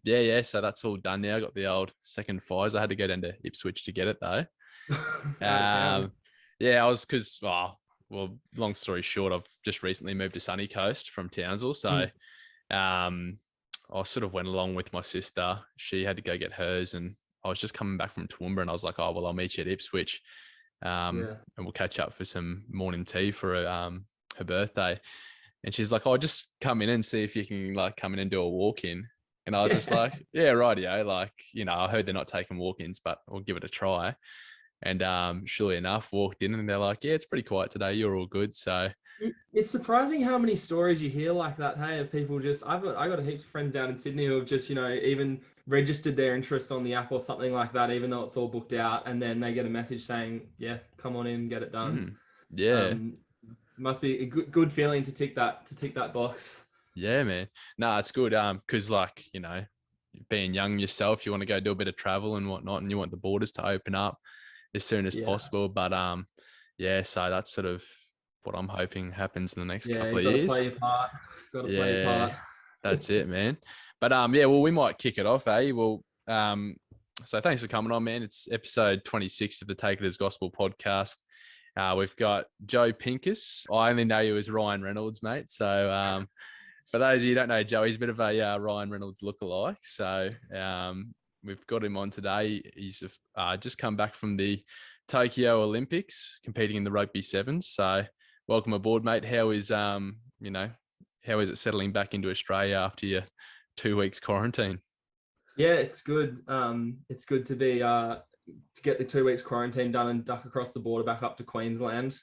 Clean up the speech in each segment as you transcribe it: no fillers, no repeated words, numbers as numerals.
Yeah. So that's all done now. I got the old second FIS. I had to go down to Ipswich to get it though. Out of town. Yeah, I was because well, long story short, I've just recently moved to Sunny Coast from Townsville, so I sort of went along with my sister. She had to go get hers, and I was just coming back from Toowoomba, and I was like, oh well, I'll meet you at Ipswich, and we'll catch up for some morning tea for her birthday. And she's like, "Oh, just come in and see if you can like come in and do a walk in." And I was just like, "Yeah, rightio." Like, I heard they're not taking walk-ins, but we'll give it a try. And surely enough, walked in and they're like, "Yeah, it's pretty quiet today. You're all good." So it's surprising how many stories you hear like that. Hey, of people just I got a heap of friends down in Sydney who have just even registered their interest on the app or something like that, even though it's all booked out, and then they get a message saying, "Yeah, come on in, get it done." Yeah. Must be a good feeling to tick that box. Yeah, man. No, it's good. Because like, being young yourself, you want to go do a bit of travel and whatnot, and you want the borders to open up as soon as possible. But yeah, so that's sort of what I'm hoping happens in the next couple of got to years. play your part. Got to play your part. That's it, man. But yeah, well, we might kick it off, eh? Well, so thanks for coming on, man. It's episode 26 of the Take It as Gospel podcast. We've got Joe Pincus. I only know you as Ryan Reynolds, mate. So for those of you who don't know Joe, he's a bit of a Ryan Reynolds lookalike. So we've got him on today. He's just come back from the Tokyo Olympics, competing in the Rugby 7's. So welcome aboard, mate. How is how is it settling back into Australia after your 2 weeks quarantine? Yeah, it's good. It's good to be to get the 2 weeks quarantine done and duck across the border back up to Queensland.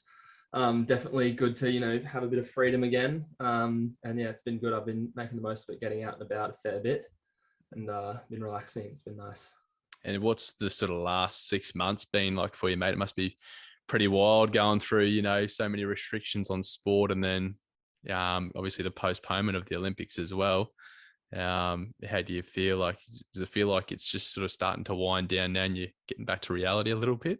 Definitely good to have a bit of freedom again. And yeah, it's been good. I've been making the most of it, getting out and about a fair bit, and been relaxing. It's been nice. And what's the sort of last 6 months been like for you, mate? It must be pretty wild going through so many restrictions on sport, and then obviously the postponement of the Olympics as well. How do you feel? Like, does it feel like it's just sort of starting to wind down now and you're getting back to reality a little bit?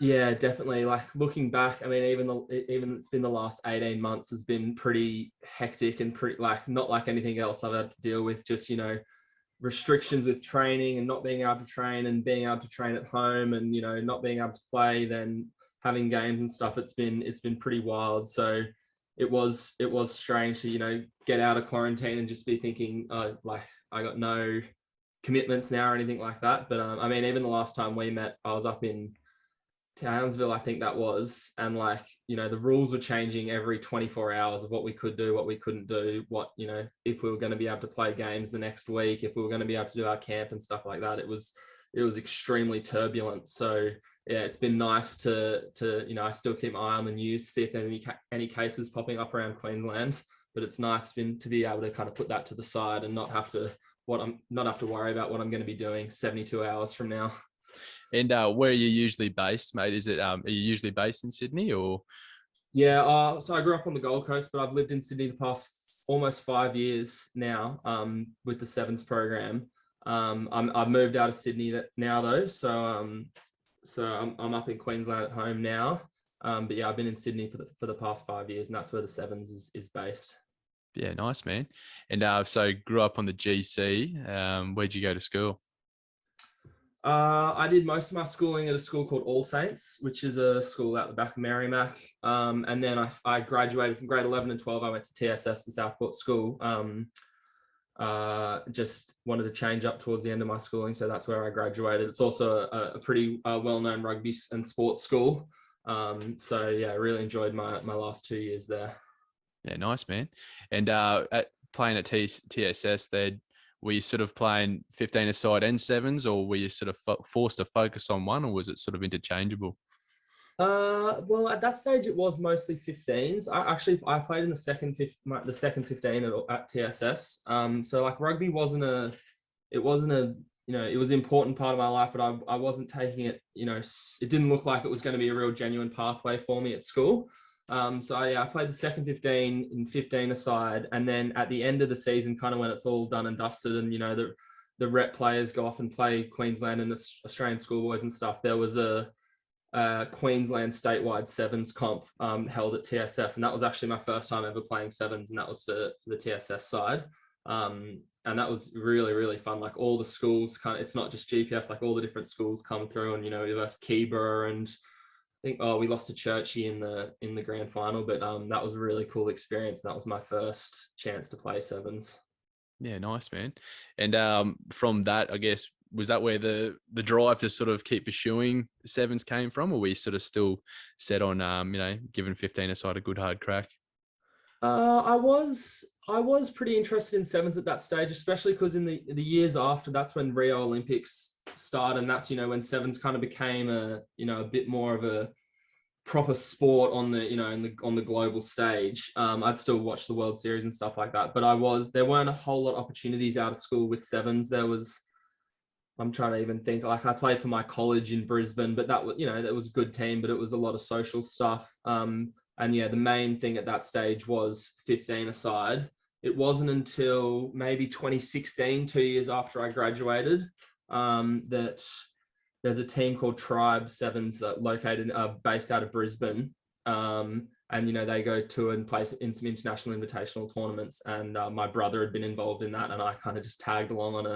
Yeah, definitely. Like looking back, I mean, even it's been the last 18 months has been pretty hectic and pretty not like anything else I've had to deal with. Just, restrictions with training and not being able to train and being able to train at home and, not being able to play, then having games and stuff. It's been pretty wild. So it was strange to, get out of quarantine and just be thinking, like I got no commitments now or anything like that. But I mean, even the last time we met, I was up in Townsville, I think that was, and the rules were changing every 24 hours of what we could do, what we couldn't do, what, if we were going to be able to play games the next week, if we were going to be able to do our camp and stuff like that. It was extremely turbulent. So yeah, it's been nice to I still keep my eye on the news to see if there's any cases popping up around Queensland, but it's nice to be able to kind of put that to the side and not have to worry about what I'm going to be doing 72 hours from now. And where are you usually based, mate? Is it are you usually based in Sydney or? Yeah, so I grew up on the Gold Coast, but I've lived in Sydney the past almost 5 years now, with the 7's program. I've moved out of Sydney now though, so I'm up in Queensland at home now. But yeah, I've been in Sydney for the past 5 years, and that's where the 7's is based. Yeah, nice, man. And so grew up on the GC. Where'd you go to school? I did most of my schooling at a school called All Saints, which is a school out the back of Merrimack. And then I graduated from grade 11 and 12. I went to TSS, the Southport School. Just wanted to change up towards the end of my schooling, so that's where I graduated. It's also a pretty well-known rugby and sports school. So yeah, I really enjoyed my last 2 years there. Yeah, nice, man. And playing at TSS, were you sort of playing 15-a-side and 7's, or were you sort of forced to focus on one, or was it sort of interchangeable? Well, at that stage, it was mostly 15's. I played in the second 15 at TSS. So like rugby it was an important part of my life, but I wasn't taking it, it didn't look like it was going to be a real genuine pathway for me at school. So yeah, I played the second 15 in 15-a-side, and then at the end of the season, kind of when it's all done and dusted, and the rep players go off and play Queensland and Australian schoolboys and stuff, there was a Queensland statewide 7's comp held at TSS, and that was actually my first time ever playing 7's, and that was for the TSS side. And that was really, really fun. Like all the schools it's not just GPS, like all the different schools come through, and, versus Keebler, and I think, we lost to Churchy in the grand final, but that was a really cool experience. That was my first chance to play sevens. Yeah, nice, man. And from that, I guess, was that where the drive to sort of keep pursuing sevens came from, or were you sort of still set on giving 15 aside a good hard crack? I was pretty interested in sevens at that stage, especially because in the years after, that's when Rio Olympics started, and that's when sevens kind of became a bit more of a proper sport on on the global stage. I'd still watch the World Series and stuff like that, but there weren't a whole lot of opportunities out of school with sevens. I'm trying to even think, like I played for my college in Brisbane, but that was a good team, but it was a lot of social stuff. And yeah, the main thing at that stage was 15 aside. It wasn't until maybe 2016, 2 years after I graduated, that there's a team called Tribe Sevens based out of Brisbane. And they go to and play in some international invitational tournaments. And my brother had been involved in that, and I kind of just tagged along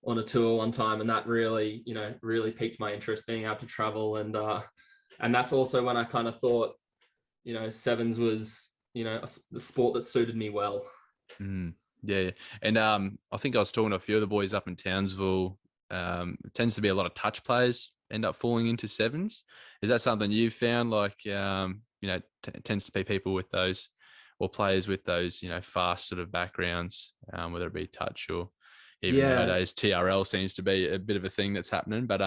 on a tour one time, and that really piqued my interest, being able to travel. And that's also when I kind of thought, sevens was the sport that suited me well. Yeah. And I think I was talking to a few of the boys up in Townsville. It tends to be a lot of touch players end up falling into sevens. Is that something you've found? Like, it tends to be people with those, or players with those, fast sort of backgrounds, whether it be touch or even nowadays TRL seems to be a bit of a thing that's happening. But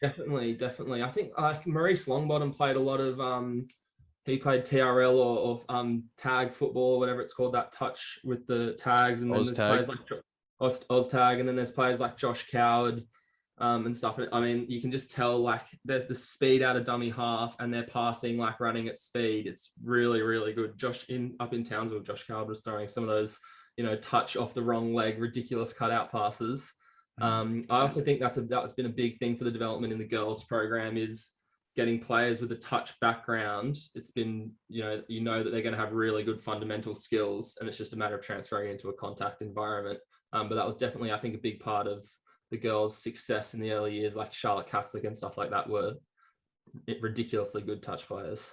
definitely. I think Maurice Longbottom played a lot of he played TRL or tag football or whatever it's called, that touch with the tags, and then there's players like Oz tag, and then there's players like Josh Coward and stuff. I mean, you can just tell, like, there's the speed out of dummy half, and they're passing like running at speed. It's really, really good. Up in Townsville, Josh Coward was throwing some of those, touch off the wrong leg, ridiculous cutout passes. I also think that's been a big thing for the development in the girls program, is getting players with a touch background. It's been, that they're going to have really good fundamental skills, and it's just a matter of transferring into a contact environment. But that was definitely, I think, a big part of the girls' success in the early years, like Charlotte Caslick and stuff like that, were ridiculously good touch players.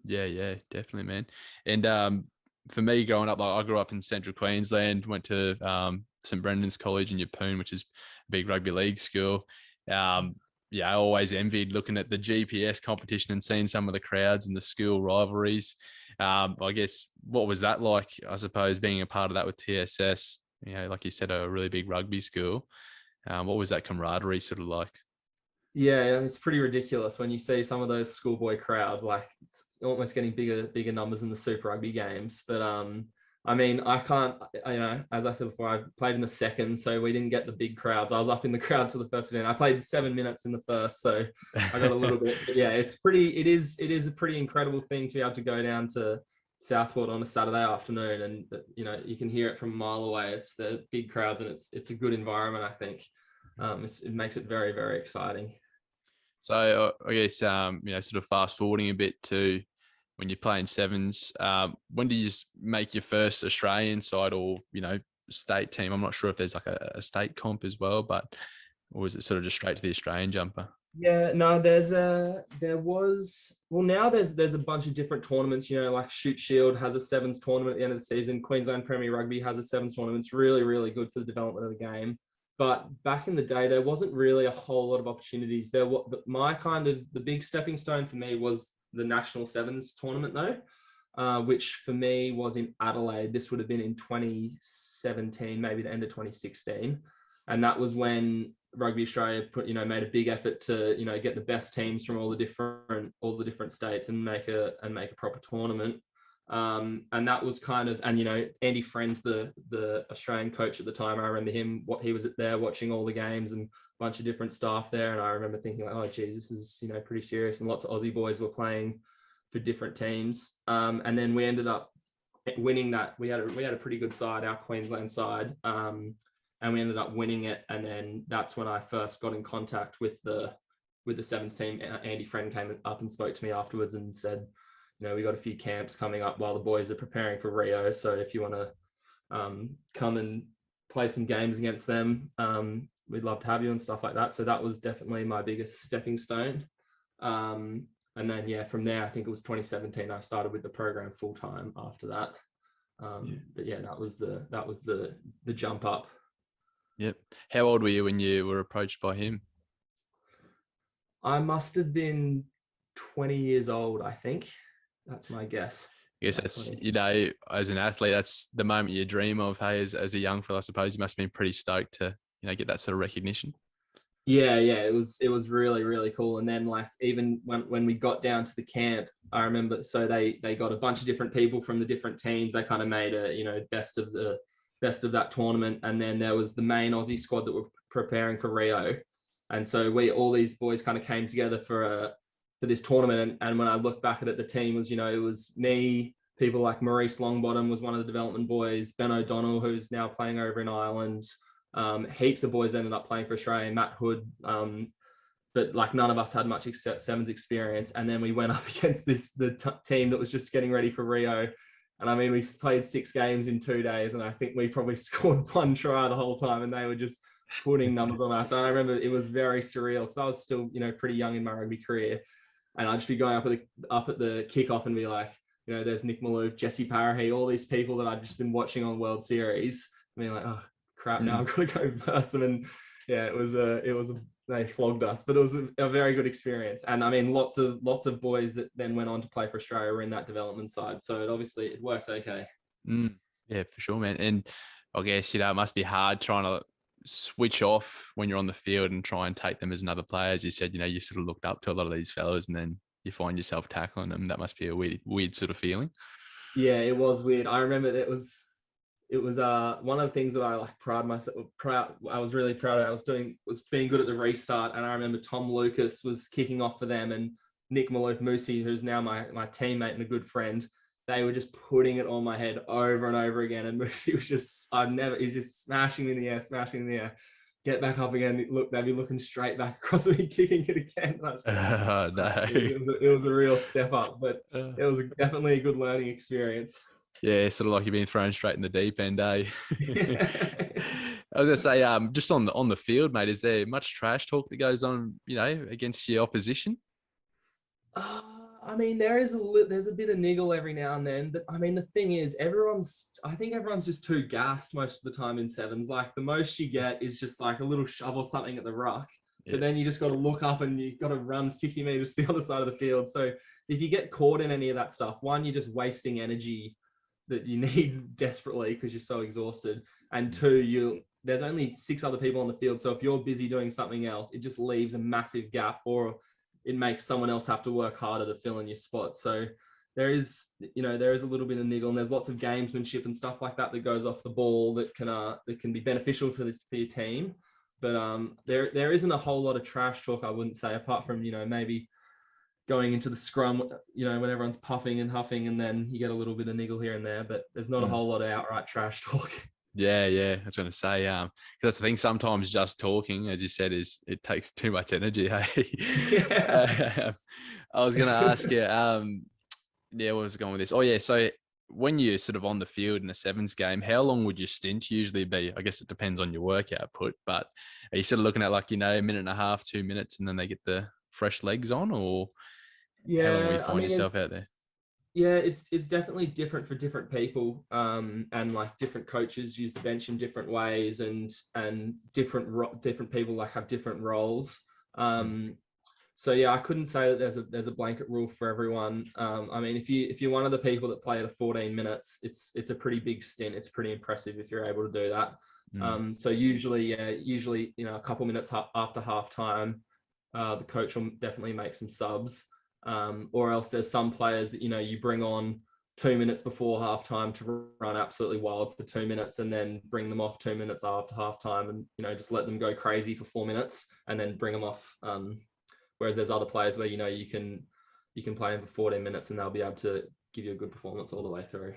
Yeah, definitely, man. And for me, growing up, like I grew up in Central Queensland, went to St Brendan's College in Yeppoon, which is a big rugby league school. I always envied looking at the GPS competition and seeing some of the crowds and the school rivalries. I guess, what was that like, I suppose, being a part of that with TSS, like you said, a really big rugby school. What was that camaraderie sort of like? Yeah, it's pretty ridiculous when you see some of those schoolboy crowds, like it's almost getting bigger numbers in the Super Rugby games. But I mean, I can't, as I said before, I played in the second, so we didn't get the big crowds. I was up in the crowds for the first game. I played 7 minutes in the first, so I got a little bit. But yeah, it is a pretty incredible thing to be able to go down to Southport on a Saturday afternoon, and you can hear it from a mile away. It's the big crowds, and it's a good environment, I think. It makes it very, very exciting. So I guess, sort of fast forwarding a bit to when you're playing sevens, when do you make your first Australian side or, state team? I'm not sure if there's like a state comp as well, but, or was it sort of just straight to the Australian jumper? Yeah, no, now there's a bunch of different tournaments, like Shoot Shield has a sevens tournament at the end of the season. Queensland Premier Rugby has a sevens tournament. It's really, really good for the development of the game. But back in the day, there wasn't really a whole lot of opportunities. The big stepping stone for me was the National Sevens tournament, though, which for me was in Adelaide. This would have been in 2017, maybe the end of 2016. And that was when Rugby Australia made a big effort to, get the best teams from all the different states and make a proper tournament. And that was kind of, and Andy Friend, the Australian coach at the time, I remember him, he was there watching all the games and a bunch of different staff there, and I remember thinking, like, oh geez, this is pretty serious, and lots of Aussie boys were playing for different teams. And then we ended up winning that. We had a pretty good side, our Queensland side, and we ended up winning it. And then that's when I first got in contact with the sevens team. Andy Friend came up and spoke to me afterwards and said, we got a few camps coming up while the boys are preparing for Rio. So if you want to come and play some games against them. We'd love to have you and stuff like that. So that was definitely my biggest stepping stone. And then, yeah, from there, I think it was 2017, I started with the program full time after that. But yeah, that was the jump up. Yep. How old were you when you were approached by him? I must have been 20 years old, I think. That's my guess. I guess that's, you know, as an athlete, that's the moment you dream of. Hey, as a young fella, I suppose you must have been pretty stoked to, you know, get that sort of recognition. Yeah, it was really, really cool. And then like even when we got down to the camp, I remember, so they got a bunch of different people from the different teams. They kind of made a, you know, best of that tournament. And then there was the main Aussie squad that were preparing for Rio. And so all these boys kind of came together for this tournament. And when I look back at it, the team was, you know, it was me, people like Maurice Longbottom was one of the development boys, Ben O'Donnell, who's now playing over in Ireland. Heaps of boys ended up playing for Australia, Matt Hood, but like none of us had much except 7's experience. And then we went up against the team that was just getting ready for Rio. And I mean, we played 6 games in 2 days, and I think we probably scored 1 try the whole time, and they were just putting numbers on us. So I remember it was very surreal because I was still, you know, pretty young in my rugby career, and I'd just be going up at the kickoff and be like, you know, there's Nick Malouf, Jesse Parahy, all these people that I'd just been watching on World Series. I mean, like, oh crap, now I've got to go verse them. And yeah, they flogged us, but it was a very good experience. And I mean, lots of boys that then went on to play for Australia were in that development side. So it worked okay. Yeah, for sure, man. And I guess, you know, it must be hard trying to switch off when you're on the field and try and take them as another player. As you said, you know, you sort of looked up to a lot of these fellows and then you find yourself tackling them. That must be a weird sort of feeling. Yeah, it was weird. I remember it was one of the things that I like I was really proud of. Was being good at the restart. And I remember Tom Lucas was kicking off for them, and Nick Malouf Moosey, who's now my teammate and a good friend, they were just putting it on my head over and over again. And Moosey was he's just smashing in the air, get back up again. Look, they'd be looking straight back across me, kicking it again. No. It was a real step up, but it was definitely a good learning experience. Yeah, sort of like you've been thrown straight in the deep end, eh? I was gonna say, just on the field, mate, is there much trash talk that goes on, you know, against your opposition? I mean, there's a bit of niggle every now and then, but I mean, the thing is, I think everyone's just too gassed most of the time in 7's. Like the most you get is just like a little shove or something at the ruck, but then you just got to look up and you got to run 50 meters to the other side of the field. So if you get caught in any of that stuff, one, you're just wasting energy that you need desperately because you're so exhausted, and 2, there's only 6 other people on the field. So if you're busy doing something else, it just leaves a massive gap, or it makes someone else have to work harder to fill in your spot. So there is a little bit of niggle, and there's lots of gamesmanship and stuff like that goes off the ball that can be beneficial for your team. But there isn't a whole lot of trash talk, I wouldn't say, apart from, you know, maybe going into the scrum, you know, when everyone's puffing and huffing, and then you get a little bit of niggle here and there, but there's not a whole lot of outright trash talk. Yeah. I was going to say, because that's the thing. Sometimes just talking, as you said, it takes too much energy. Hey, yeah. I was going to ask you, where was I going with this? Oh yeah, so when you're sort of on the field in a 7's game, how long would your stint usually be? I guess it depends on your work output, but are you sort of looking at like, you know, 1.5, 2 minutes, and then they get the fresh legs on, or how long will you find yourself out there? Yeah, it's definitely different for different people, and like different coaches use the bench in different ways, and different people like have different roles. So yeah, I couldn't say that there's a blanket rule for everyone. I mean, if you're one of the people that play the 14 minutes, it's a pretty big stint. It's pretty impressive if you're able to do that. So usually, you know, a couple minutes after half time, the coach will definitely make some subs. Or else there's some players that, you know, you bring on 2 minutes before halftime to run absolutely wild for 2 minutes, and then bring them off 2 minutes after halftime, and, you know, just let them go crazy for 4 minutes and then bring them off. Whereas there's other players where, you know, you can play them for 14 minutes and they'll be able to give you a good performance all the way through.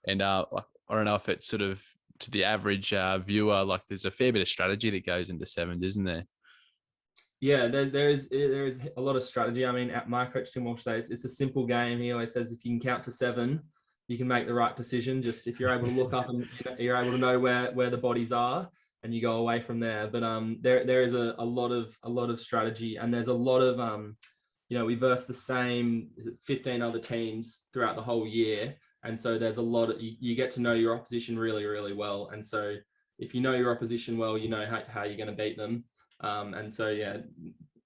And I don't know if it's sort of to the average viewer, like there's a fair bit of strategy that goes into 7's, isn't there? Yeah, there is a lot of strategy. I mean, my coach Tim Walsh says it's a simple game. He always says if you can count to 7, you can make the right decision. Just if you're able to look up and you're able to know where the bodies are, and you go away from there. But there is a lot of strategy, and there's a lot of we verse the same 15 other teams throughout the whole year, and so there's a lot of you get to know your opposition really, really well. And so if you know your opposition well, you know how you're going to beat them. And so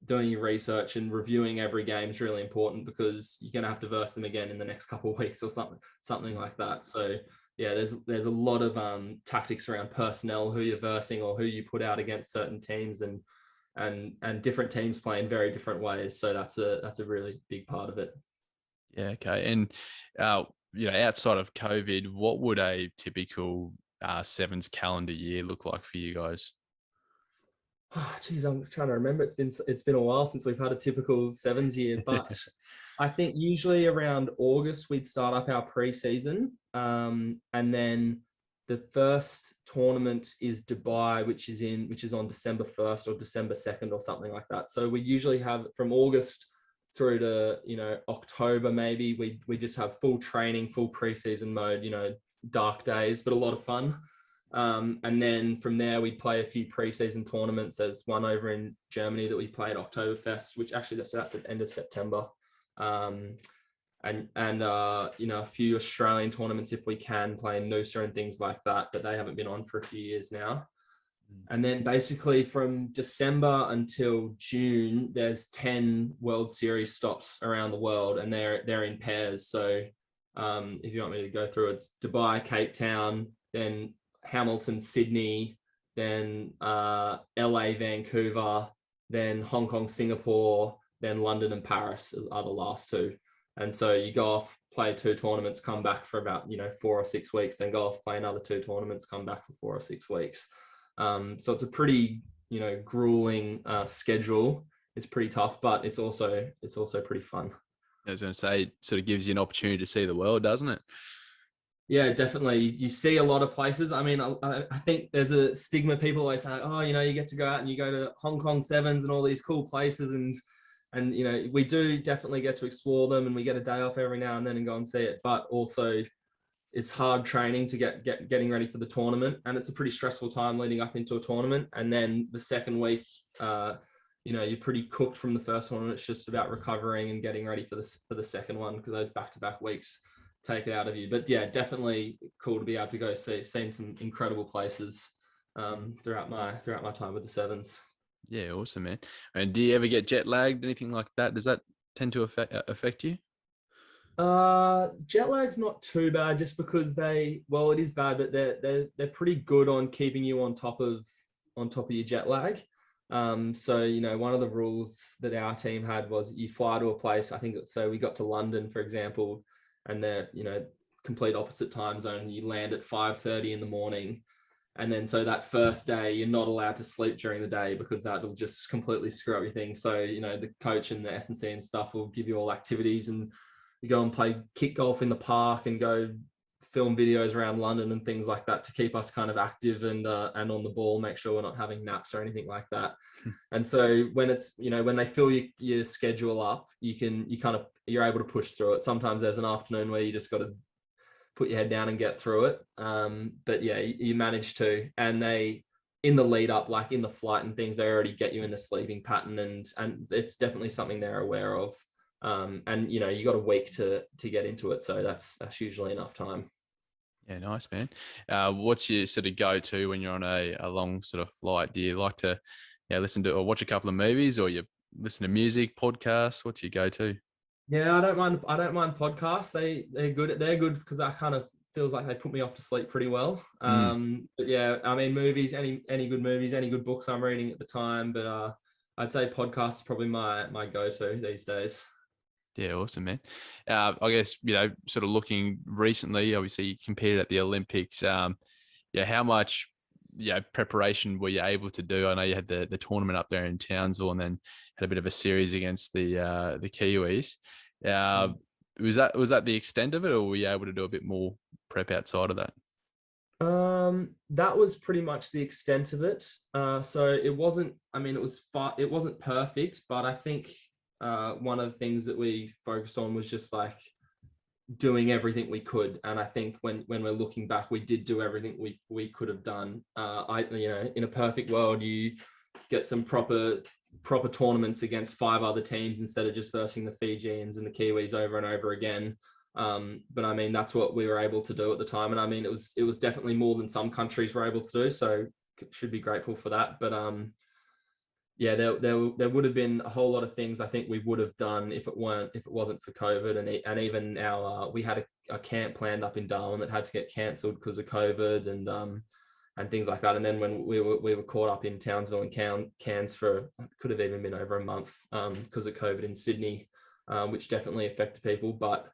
doing your research and reviewing every game is really important, because you're going to have to verse them again in the next couple of weeks or something like that. So there's a lot of tactics around personnel, who you're versing or who you put out against certain teams, and different teams play in very different ways. So that's a really big part of it. Yeah. Okay. And outside of COVID, what would a typical 7's calendar year look like for you guys? Oh, geez, I'm trying to remember. It's been a while since we've had a typical 7's year, but I think usually around August we'd start up our pre-season, and then the first tournament is Dubai, which is on December 1st or December 2nd or something like that. So we usually have from August through to October maybe. We just have full training, full pre-season mode. Dark days, but a lot of fun. And then from there, we'd play a few pre-season tournaments. There's one over in Germany that we played Oktoberfest, which actually that's at the end of September. And a few Australian tournaments if we can, play in Noosa and things like that, but they haven't been on for a few years now. And then basically from December until June, there's 10 World Series stops around the world, and they're in pairs. So if you want me to go through, it's Dubai, Cape Town, then Hamilton, Sydney, then LA, Vancouver, then Hong Kong, Singapore, then London and Paris are the last two. And so you go off, play 2 tournaments, come back for about 4 or 6 weeks, then go off, play another 2 tournaments, come back for 4 or 6 weeks. So it's a pretty grueling schedule. It's pretty tough, but it's also pretty fun. I was going to say, it sort of gives you an opportunity to see the world, doesn't it? Yeah, definitely. You see a lot of places. I mean, I think there's a stigma. People always say, oh, you get to go out and you go to Hong Kong 7's and all these cool places. And we do definitely get to explore them, and we get a day off every now and then and go and see it. But also it's hard training to getting ready for the tournament. And it's a pretty stressful time leading up into a tournament. And then the second week, you're pretty cooked from the first one. And it's just about recovering and getting ready for the second one, because those back-to-back weeks take it out of you. But yeah, definitely cool to be able to go seeing some incredible places throughout my time with the 7's. Yeah, awesome, man. And do you ever get jet lagged, anything like that? Does that tend to affect you? Jet lag's not too bad, just because it is bad, but they're pretty good on keeping you on top of your jet lag. So one of the rules that our team had was you fly to a place. I think so. We got to London, for example, and they're complete opposite time zone. You land at 5:30 in the morning, and then so that first day you're not allowed to sleep during the day, because that will just completely screw up your thing. So the coach and the S&C and stuff will give you all activities, and you go and play kick golf in the park and go film videos around London and things like that to keep us kind of active and on the ball, make sure we're not having naps or anything like that. And so when it's, when they fill your schedule up, you're able to push through it. Sometimes there's an afternoon where you just got to put your head down and get through it. But yeah, you manage to, and they, in the lead up, like in the flight and things, they already get you in a sleeping pattern, and it's definitely something they're aware of. And you got a week to get into it. So that's usually enough time. Yeah, nice, man. What's your sort of go-to when you're on a long sort of flight? Do you like to listen to or watch a couple of movies, or you listen to music, podcasts? What's your go-to? Yeah, I don't mind podcasts. They're good because that kind of feels like they put me off to sleep pretty well. But yeah, I mean, movies, any good movies, any good books I'm reading at the time. But I'd say podcasts is probably my go-to these days. Yeah, awesome, man. I guess, sort of looking recently, obviously you competed at the Olympics. How much preparation were you able to do? I know you had the tournament up there in Townsville, and then had a bit of a series against the Kiwis. Was that the extent of it, or were you able to do a bit more prep outside of that? That was pretty much the extent of it. So it wasn't, it wasn't perfect, but I think one of the things that we focused on was just like doing everything we could. And I think when we're looking back, we did do everything we could have done. In a perfect world, you get some proper tournaments against 5 other teams instead of just versing the Fijians and the Kiwis over and over again. But I mean, that's what we were able to do at the time. And I mean, it was definitely more than some countries were able to do. So should be grateful for that. But yeah, there would have been a whole lot of things I think we would have done if it wasn't for COVID, and even we had a camp planned up in Darwin that had to get cancelled because of COVID and things like that. And then when we were caught up in Townsville and Cairns for, could have even been over a month because of COVID in Sydney, which definitely affected people. But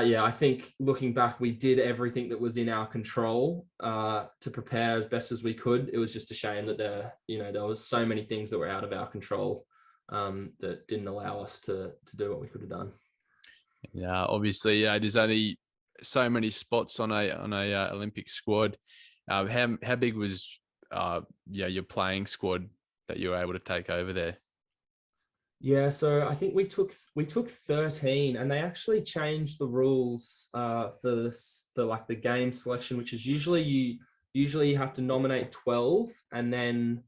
yeah, I think looking back, we did everything that was in our control to prepare as best as we could. It was just a shame that there was so many things that were out of our control that didn't allow us to do what we could have done. Yeah, obviously, there's only so many spots on a Olympic squad. How big was your playing squad that you were able to take over there? Yeah, so I think we took 13, and they actually changed the rules for the game selection, which is usually you have to nominate 12, and then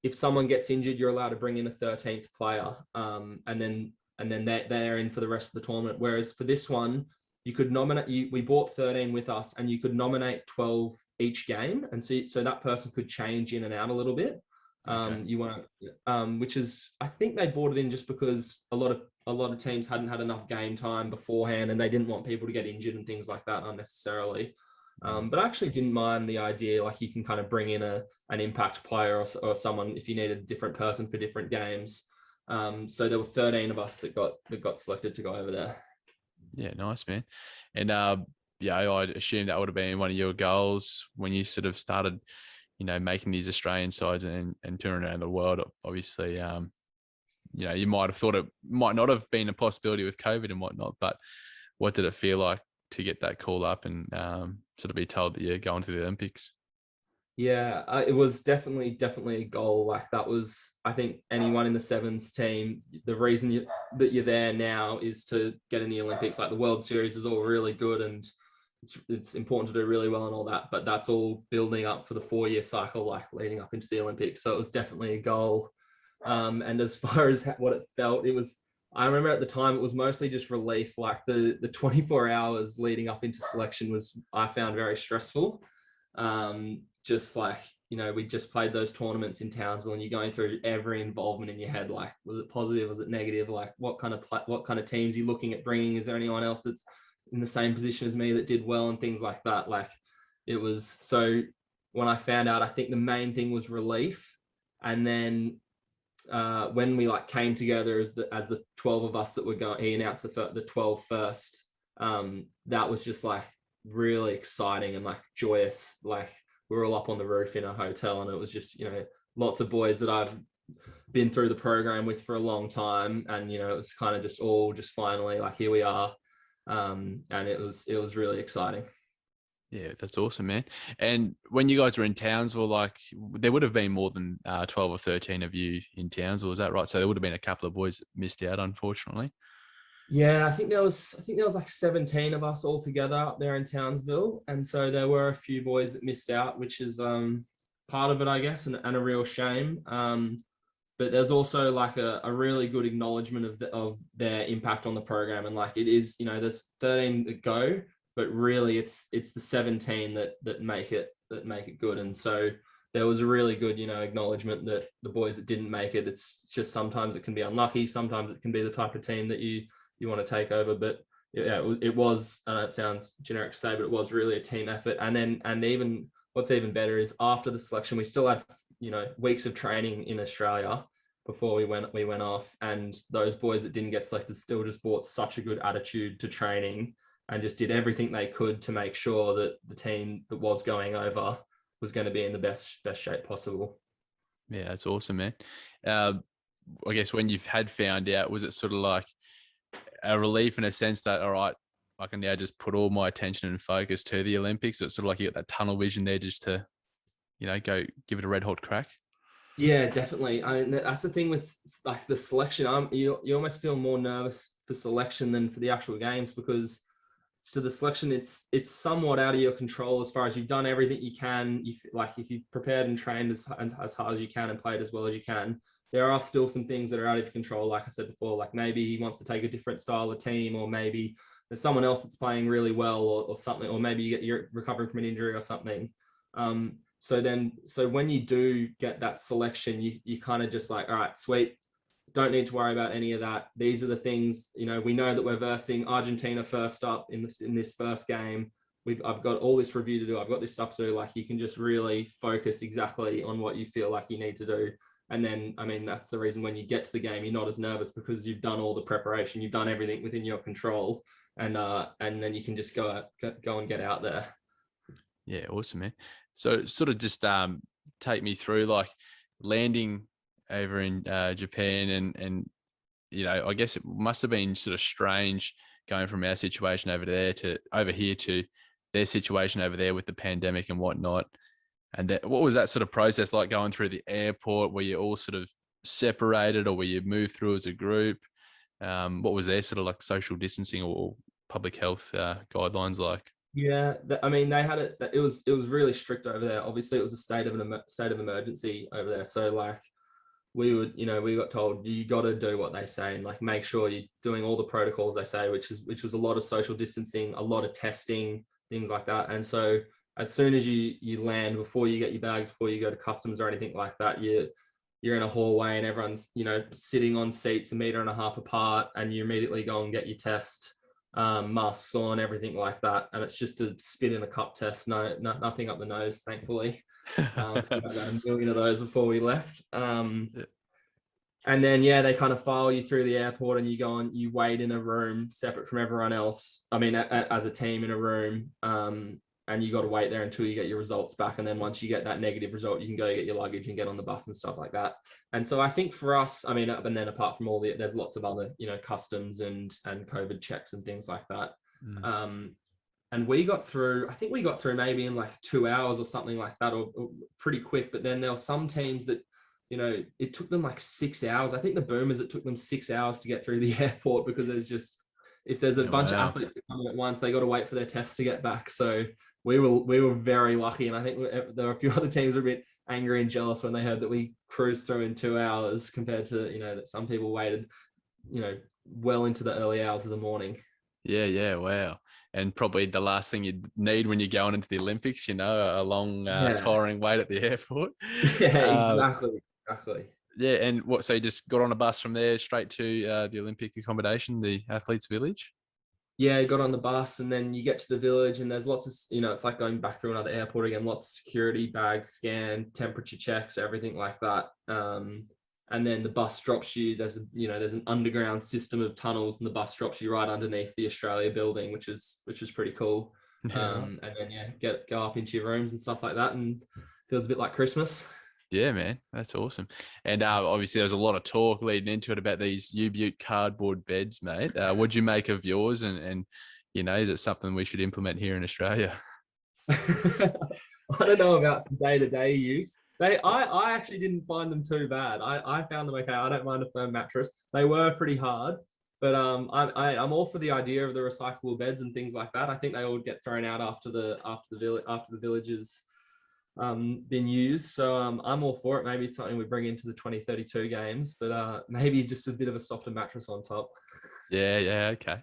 if someone gets injured, you're allowed to bring in a 13th player, and then they're in for the rest of the tournament. Whereas for this one, you could nominate. We brought 13 with us, and you could nominate 12 each game, and so that person could change in and out a little bit. Which is, I think they brought it in just because a lot of teams hadn't had enough game time beforehand, and they didn't want people to get injured and things like that unnecessarily. But I actually didn't mind the idea, like you can kind of bring in an impact player or someone if you need a different person for different games. So there were 13 of us that got selected to go over there. Yeah, nice, man. And I'd assume that would have been one of your goals when you sort of started, making these Australian sides and touring around the world. Obviously, you might have thought it might not have been a possibility with COVID and whatnot, but what did it feel like to get that call up and sort of be told that you're going to the Olympics? Yeah, it was definitely a goal. Like that was, I think anyone in the 7's team, the reason that you're there now is to get in the Olympics. Like the World Series is all really good and it's important to do really well and all that, but that's all building up for the 4-year cycle, like leading up into the Olympics. So it was definitely a goal. And as far as what it felt, I remember at the time, it was mostly just relief. Like the 24 hours leading up into selection I found very stressful. Just like, we just played those tournaments in Townsville and you're going through every involvement in your head. Like, was it positive? Was it negative? Like what kind of teams are you looking at bringing? Is there anyone else that's in the same position as me that did well and things like that? Like it was, so when I found out, I think the main thing was relief. And then when we came together as the 12 of us that were going, he announced the 12 first. That was just like really exciting and like joyous. Like we were all up on the roof in a hotel and it was just, lots of boys that I've been through the program with for a long time. And, it was kind of just finally like, here we are. And it was really exciting. Yeah, that's awesome, man. And when you guys were in Townsville, like there would have been more than 12 or 13 of you in Townsville, is that right? So there would have been a couple of boys that missed out, unfortunately. Yeah, I think there was like 17 of us all together up there in Townsville, and so there were a few boys that missed out, which is part of it, I guess, and a real shame. But there's also like a really good acknowledgement of their impact on the program, and like it is, there's 13 that go, but really it's the 17 that make it good, and so there was a really good, acknowledgement that the boys that didn't make it, it's just sometimes it can be unlucky, sometimes it can be the type of team that you want to take over, but yeah, it was, it sounds generic to say, but it was really a team effort. And even what's even better is after the selection, we still had, weeks of training in Australia before we went off, and those boys that didn't get selected still just brought such a good attitude to training and just did everything they could to make sure that the team that was going over was going to be in the best shape possible. Yeah, that's awesome, man. I guess when you've found out, was it sort of like a relief in a sense that, all right, I can now just put all my attention and focus to the Olympics? So it's sort of like you got that tunnel vision there just to, go give it a red hot crack. Yeah, definitely. I mean, that's the thing with like the selection. You almost feel more nervous for selection than for the actual games, because to the selection, it's somewhat out of your control as far as you've done everything you can. If you've prepared and trained as hard as you can and played as well as you can, there are still some things that are out of your control. Like I said before, like maybe he wants to take a different style of team, or maybe there's someone else that's playing really well, or something, or maybe you're recovering from an injury or something. So when you do get that selection, you kind of just like, all right, sweet. Don't need to worry about any of that. These are the things, we know that we're versing Argentina first up in this first game. I've got all this review to do. I've got this stuff to do. Like, you can just really focus exactly on what you feel like you need to do. And then, I mean, that's the reason when you get to the game, you're not as nervous, because you've done all the preparation. You've done everything within your control. And then you can just go and get out there. Yeah, awesome, man. So sort of just take me through, like, landing over in Japan, and I guess it must have been sort of strange going from our situation over there to over here to their situation over there with the pandemic and whatnot. And what was that sort of process like going through the airport? Were you all sort of separated, or were you moved through as a group? What was their sort of like social distancing or public health guidelines like? Yeah, I mean, they had it. It was really strict over there. Obviously, it was a state of emergency over there. So like, we got told, you got to do what they say, and like make sure you're doing all the protocols they say, which was a lot of social distancing, a lot of testing, things like that. And so as soon as you land, before you get your bags, before you go to customs or anything like that, you're in a hallway and everyone's sitting on seats 1.5 meters apart, and you immediately go and get your test, masks on, everything like that. And it's just a spit in a cup test, nothing up the nose, thankfully. We had a million of those before we left. And then they kind of file you through the airport, and you go and you wait in a room separate from everyone else. I mean, as a team in a room, and you got to wait there until you get your results back. And then once you get that negative result, you can go get your luggage and get on the bus and stuff like that. And so I think for us, I mean, and then apart from all there's lots of other customs and COVID checks and things like that. And we got through maybe in like 2 hours or something like that, or pretty quick. But then there were some teams that, it took them like 6 hours. I think the Boomers, it took them 6 hours to get through the airport, because if there's a bunch of athletes coming at once, they got to wait for their tests to get back. So we were very lucky. And I think there were a few other teams were a bit angry and jealous when they heard that we cruised through in 2 hours, compared to, that some people waited, well into the early hours of the morning. Yeah. Wow. And probably the last thing you'd need when you're going into the Olympics, a long, tiring wait at the airport. Yeah, exactly. Yeah. And so you just got on a bus from there straight to the Olympic accommodation, the athletes' village? Yeah, got on the bus, and then you get to the village, and there's lots of, it's like going back through another airport again, lots of security, bags scanned, temperature checks, everything like that. And then the bus drops you. There's an underground system of tunnels, and the bus drops you right underneath the Australia building, which is pretty cool. And then go up into your rooms and stuff like that, and feels a bit like Christmas. Yeah, man, that's awesome. And obviously, there was a lot of talk leading into it about these U-Butte cardboard beds, mate. What'd you make of yours? And is it something we should implement here in Australia? I don't know about day-to-day use. I actually didn't find them too bad. I found them okay. I don't mind a firm mattress. They were pretty hard, but I'm all for the idea of the recyclable beds and things like that. I think they all get thrown out after the villages been used. So I'm all for it. Maybe it's something we bring into the 2032 games, but maybe just a bit of a softer mattress on top. Yeah, okay.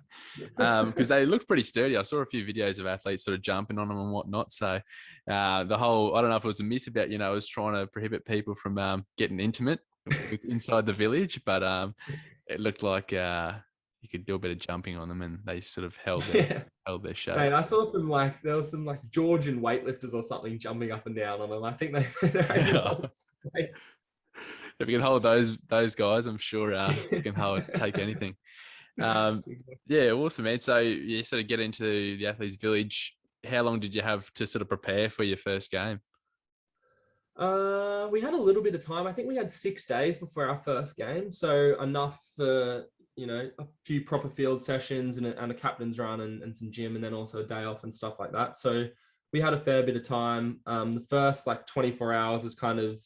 Because they look pretty sturdy. I saw a few videos of athletes sort of jumping on them and whatnot. So the whole, I don't know if it was a myth about, it was trying to prohibit people from getting intimate inside the village, but it looked like you could do a bit of jumping on them, and they sort of held their shape. Mate, I saw there was some like Georgian weightlifters or something jumping up and down on them. I think they if you can hold those guys, I'm sure you can take anything. Yeah, awesome, man. So you sort of get into the athletes' village. How long did you have to sort of prepare for your first game? We had a little bit of time. I think we had 6 days before our first game, so enough for a few proper field sessions and a captain's run and some gym, and then also a day off and stuff like that. So we had a fair bit of time. The first like 24 hours is kind of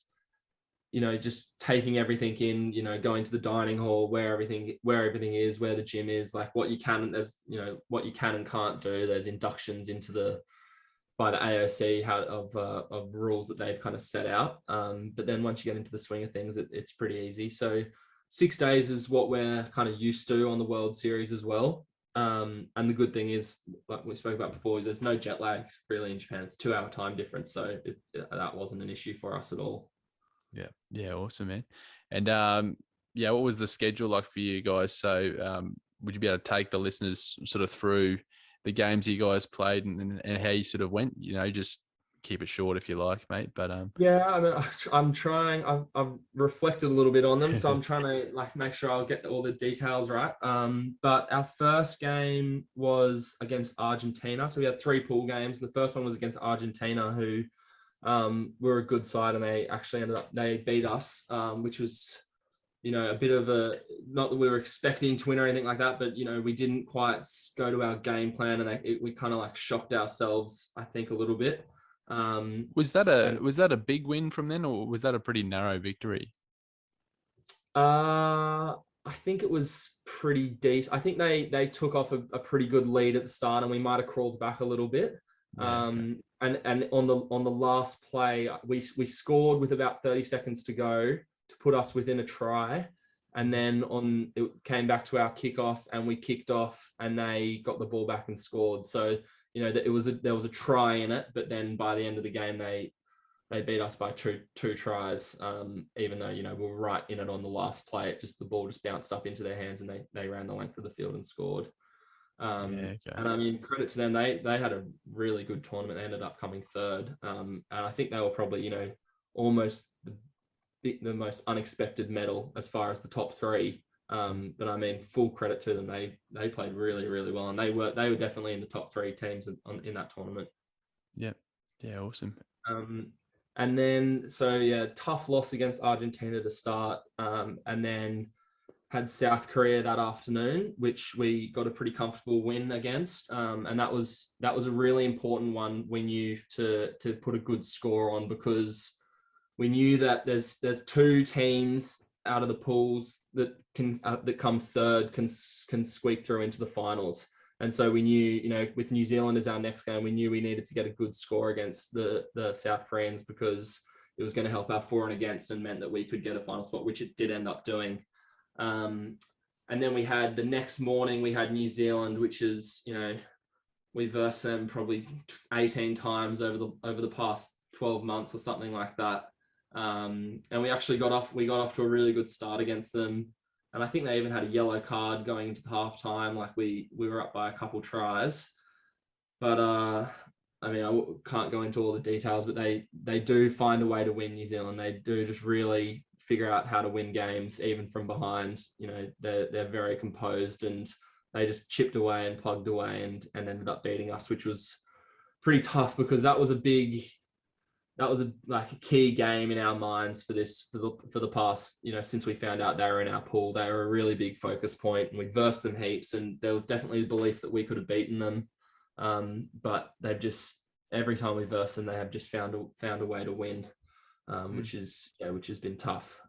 just taking everything in, going to the dining hall where everything is, where the gym is, like what you can and can't do. There's inductions by the AOC of rules that they've kind of set out. But then once you get into the swing of things, it's pretty easy. So 6 days is what we're kind of used to on the World Series as well. And the good thing is, like we spoke about before, there's no jet lag really in Japan. It's 2-hour time difference. So that wasn't an issue for us at all. Yeah, awesome, man. And what was the schedule like for you guys? So would you be able to take the listeners sort of through the games you guys played and how you sort of went? Just keep it short if you like, mate. But yeah, I mean, I'm trying. I've reflected a little bit on them, so I'm trying to make sure I'll get all the details right. But our first game was against Argentina, so we had 3 pool games. The first one was against Argentina, who were a good side, and they beat us, which was, a bit of not that we were expecting to win or anything like that, but, we didn't quite go to our game plan, and we kind of shocked ourselves, I think, a little bit. Was that a big win from then, or was that a pretty narrow victory? I think it was pretty decent. I think they took off a pretty good lead at the start, and we might have crawled back a little bit. Yeah, okay. And on the last play, we scored with about 30 seconds to go to put us within a try, and then it came back to our kickoff, and we kicked off, and they got the ball back and scored. So there was a try in it, but then by the end of the game they beat us by two tries. Even though we were right in it on the last play, the ball just bounced up into their hands, and they ran the length of the field and scored. And I mean, credit to them, they had a really good tournament. They ended up coming third, and I think they were probably almost the most unexpected medal as far as the top 3. But I mean, full credit to them. They played really, really well, and they were definitely in the top 3 teams in that tournament. Yeah, awesome. And then tough loss against Argentina to start, and then had South Korea that afternoon, which we got a pretty comfortable win against, and that was a really important one. We knew to put a good score on, because we knew that there's 2 teams out of the pools that come third can squeak through into the finals. And so we knew, with New Zealand as our next game, we knew we needed to get a good score against the South Koreans, because it was going to help our for and against, and meant that we could get a final spot, which it did end up doing. And then we had the next morning, we had New Zealand, which is, we versed them probably 18 times over the past 12 months or something like that. And we actually got off to a really good start against them. And I think they even had a yellow card going into the halftime. Like we were up by a couple tries, but I mean, I can't go into all the details, but they do find a way to win. New Zealand, they do just really figure out how to win games, even from behind. They're very composed, and they just chipped away and plugged away and ended up beating us, which was pretty tough, because that was a key game in our minds for the past, since we found out they were in our pool. They were a really big focus point, and we versed them heaps, and there was definitely the belief that we could have beaten them. But they've just, every time we verse them, they have just found a way to win, which has been tough.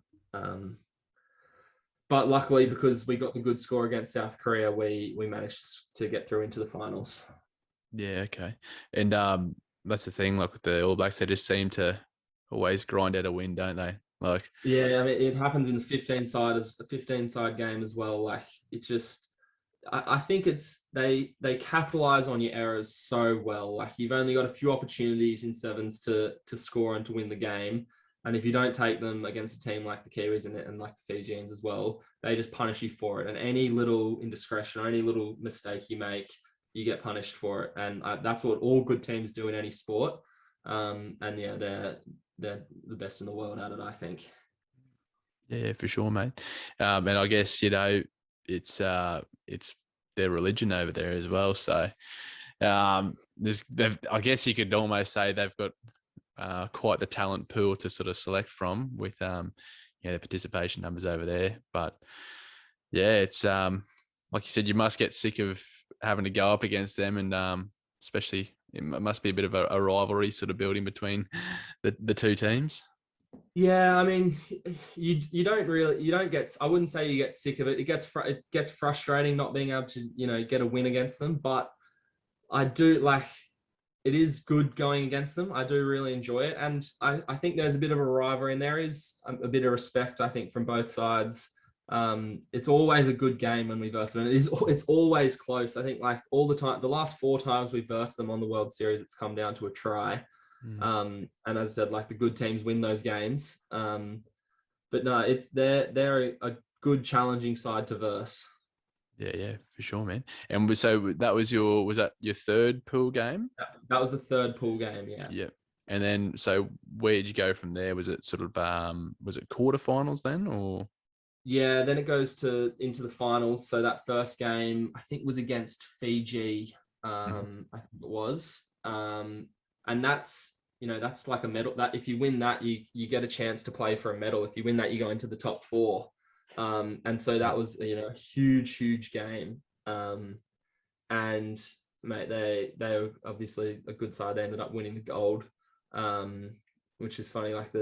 But luckily, because we got the good score against South Korea, we managed to get through into the finals. Yeah, okay. And that's the thing, like with the All Blacks, they just seem to always grind out a win, don't they? Yeah, I mean, it happens in the 15-side game as well. Like, it's just, I think they capitalize on your errors so well. Like, you've only got a few opportunities in 7's to score and to win the game. And if you don't take them against a team like the Kiwis and like the Fijians as well, they just punish you for it. And any little indiscretion or any little mistake you make, you get punished for it. And that's what all good teams do in any sport. And yeah, they're the best in the world at it, I think. Yeah, for sure, mate. And I guess, it's their religion over there as well. So I guess you could almost say they've got quite the talent pool to sort of select from with the participation numbers over there. But yeah, it's like you said, you must get sick of having to go up against them, and especially it must be a bit of a rivalry sort of building between the 2 teams. Yeah, I mean, you don't get. I wouldn't say you get sick of it. It gets frustrating not being able to get a win against them. But I do like it is good going against them. I do really enjoy it, and I think there's a bit of a rivalry, and there is a bit of respect I think from both sides. It's always a good game when we verse them. It's always close. I think like all the time. The last 4 times we versed them on the World Series, it's come down to a try. And as I said, like the good teams win those games. But no, they're a good challenging side to verse. Yeah, for sure, man. And so was that your third pool game? That was the third pool game, yeah. Yeah. And then so where did you go from there? Was it sort of was it quarterfinals then or? Yeah, then it goes into the finals. So that first game, I think, was against Fiji. I think it was. And that's like a medal. That if you win that, you get a chance to play for a medal. If you win that, you go into the top 4. And so that was a huge game. And mate, they were obviously a good side. They ended up winning the gold. Which is funny, like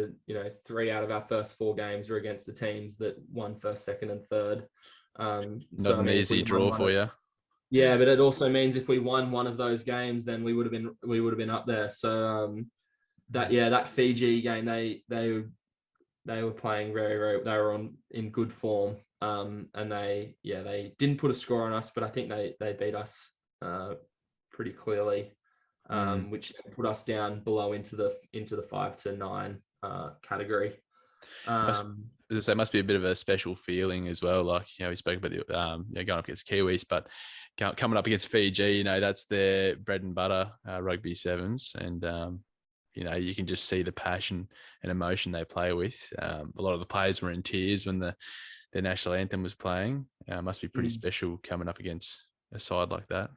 3 out of our first 4 games were against the teams that won first, second, and third. Not an easy draw for you. Yeah, but it also means if we won one of those games, then we would have been up there. So that Fiji game, they were playing they were in good form. And they didn't put a score on us, but I think they beat us pretty clearly. Which put us down below into the 5 to 9 category. As I say, it must be a bit of a special feeling as well. Like we spoke about the going up against Kiwis, but coming up against Fiji, that's their bread and butter, rugby 7's, and you can just see the passion and emotion they play with. A lot of the players were in tears when the national anthem was playing. Must be pretty special coming up against a side like that.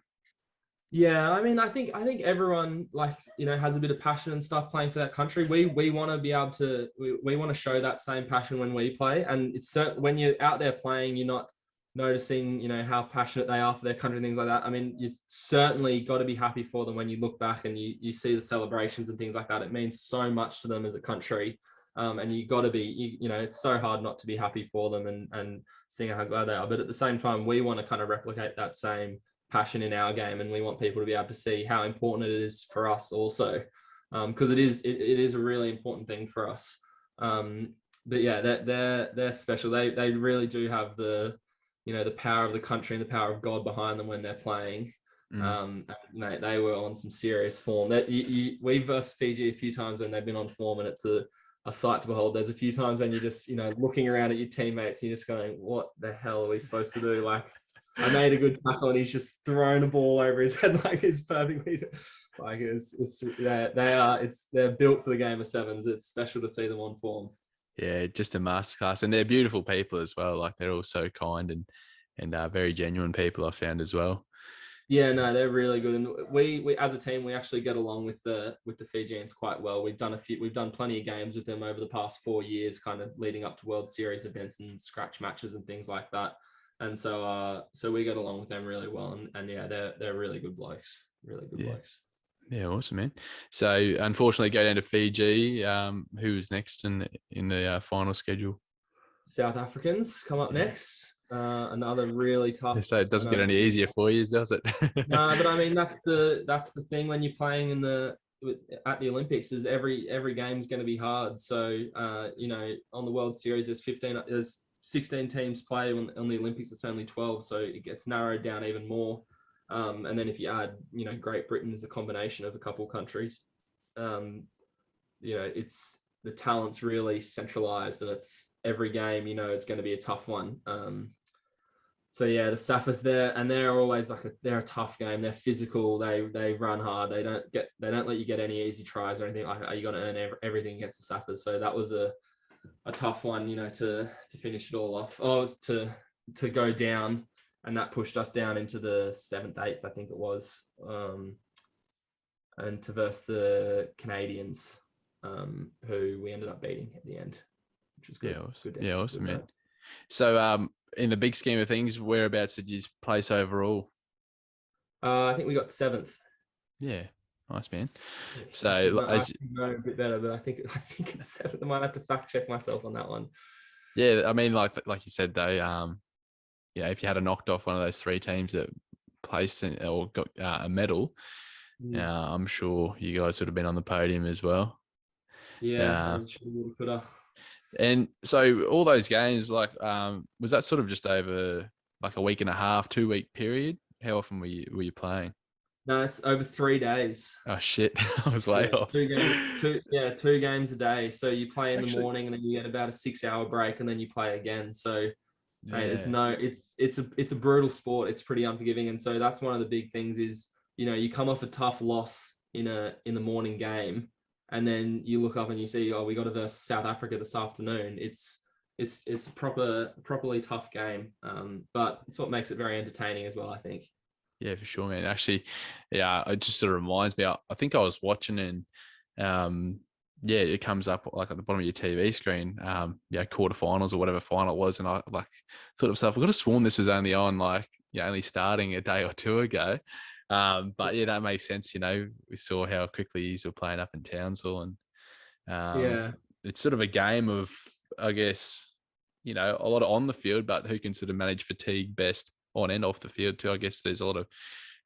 Yeah, I mean, I think everyone has a bit of passion and stuff playing for that country. We want to be able to we want to show that same passion when we play, and it's certain when you're out there playing, you're not noticing how passionate they are for their country and things like that. I mean, you certainly got to be happy for them when you look back and you see the celebrations and things like that. It means so much to them as a country. And you got to be, it's so hard not to be happy for them and seeing how glad they are. But at the same time, we want to kind of replicate that same passion in our game, and we want people to be able to see how important it is for us also, because it is a really important thing for us. But yeah, they're special. They really do have the the power of the country and the power of God behind them when they're playing. Mate, they were on some serious form. We versed Fiji a few times when they've been on form, and it's a sight to behold. There's a few times when you're just looking around at your teammates and you're just going, what the hell are we supposed to do? Like, I made a good tackle and he's just thrown a ball over his head like it's perfectly like they're built for the game of 7's. It's special to see them on form. Yeah, just a masterclass, and they're beautiful people as well. Like they're all so kind and very genuine people I found as well. Yeah, no, they're really good, and we as a team we actually get along with the Fijians quite well. We've done plenty of games with them over the past 4 years, kind of leading up to World Series events and scratch matches and things like that. And so we get along with them really well, and yeah, they're really good blokes, blokes. Yeah, awesome, man. So unfortunately, go down to Fiji. Who's next in the final schedule? South Africans come up next. Another really tough. So it doesn't get any easier for you, does it? No, but I mean that's the thing when you're playing at the Olympics is every game's going to be hard. So on the World Series there's 16 teams play. On the Olympics it's only 12, so it gets narrowed down even more. And then if you add Great Britain is a combination of a couple of countries, it's the talent's really centralized, and it's every game it's going to be a tough one. So yeah, the Saffers there, and they're always they're a tough game. They're physical. They run hard. They don't let you get any easy tries or anything like that. You got to earn everything against the Saffers. So that was a tough one, to finish it all off. To go down, and that pushed us down into the 7th, 8th, I think it was, and to verse the Canadians, who we ended up beating at the end, which was good. Awesome, man. So in the big scheme of things, whereabouts did you place overall? I think we got 7th. Yeah, Nice, man. I So should know a bit better, but I think it's 7. I might have to fact check myself on that one. yeah, I mean, like you said though, yeah, if you had knocked off one of those 3 teams that placed or got a medal, I'm sure you guys would have been on the podium as well. Yeah, I should have, could have. And so all those games, like, was that sort of just over like a week and a half, 2-week period? How often were you playing? No, it's over 3 days. Oh shit, I was way off. 2 games a day. So you play in the Actually, morning and then you get about a 6-hour break and then you play again. So mate, yeah, it's a brutal sport. It's pretty unforgiving. And so that's one of the big things is, you come off a tough loss in the morning game, and then you look up and you see, oh, we got to versus South Africa this afternoon. It's a properly tough game. But it's what makes it very entertaining as well, I think. yeah, for sure, man. Actually, yeah, it just sort of reminds me. I think I was watching and, yeah, it comes up like at the bottom of your TV screen, yeah, quarterfinals or whatever final it was, and I like thought to myself, I could have sworn this was only on like, only starting a day or two ago. But yeah, that makes sense. We saw how quickly you were playing up in Townsville, and Yeah. it's sort of a game of, I guess, a lot of on the field, but who can sort of manage fatigue best on and off the field too. I guess there's a lot of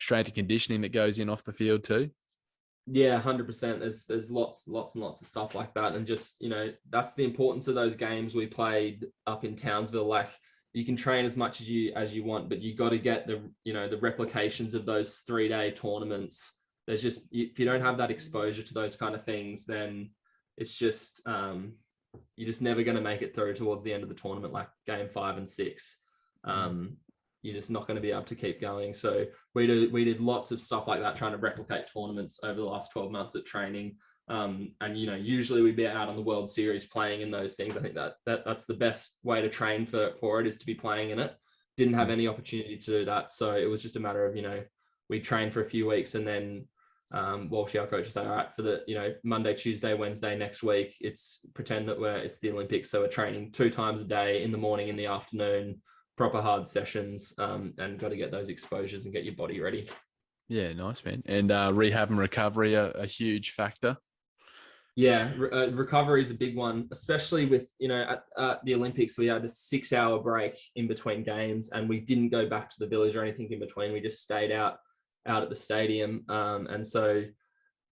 strength and conditioning that goes in off the field too. Yeah, 100%. There's lots and lots of stuff like that. And just, that's the importance of those games we played up in Townsville. Like, you can train as much as you want, but you got to get the replications of those 3-day tournaments. There's just, if you don't have that exposure to those kind of things, then it's just, you're just never going to make it through towards the end of the tournament, like game 5 and 6. You're just not going to be able to keep going. So we did lots of stuff like that, trying to replicate tournaments over the last 12 months of training. And usually we'd be out on the World Series playing in those things. I think that's the best way to train for it, is to be playing in it. Didn't have any opportunity to do that, so it was just a matter of we trained for a few weeks, and then Walsh, our coach, said, all right, for the Monday, Tuesday, Wednesday next week, it's pretend that it's the Olympics, so we're training 2 times a day, in the morning, in the afternoon, proper hard sessions, and got to get those exposures and get your body ready. Yeah, nice, man. And rehab and recovery are a huge factor. Yeah, recovery is a big one, especially with, at the Olympics, we had a 6-hour break in between games, and we didn't go back to the village or anything in between. We just stayed out at the stadium. And so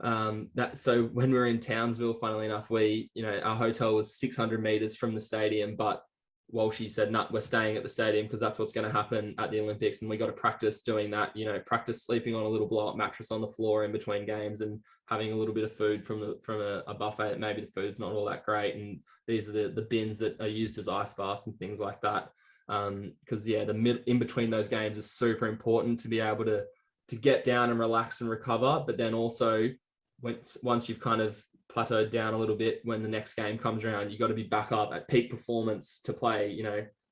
when we were in Townsville, funnily enough, our hotel was 600 meters from the stadium, but Walshy said, no, we're staying at the stadium because that's what's going to happen at the Olympics. And we got to practice doing that, practice sleeping on a little blow-up mattress on the floor in between games, and having a little bit of food from a buffet that maybe the food's not all that great. And these are the bins that are used as ice baths and things like that. Because, the in between those games is super important to be able to get down and relax and recover. But then also, once you've kind of plateaued down a little bit, when the next game comes around, you got to be back up at peak performance to play,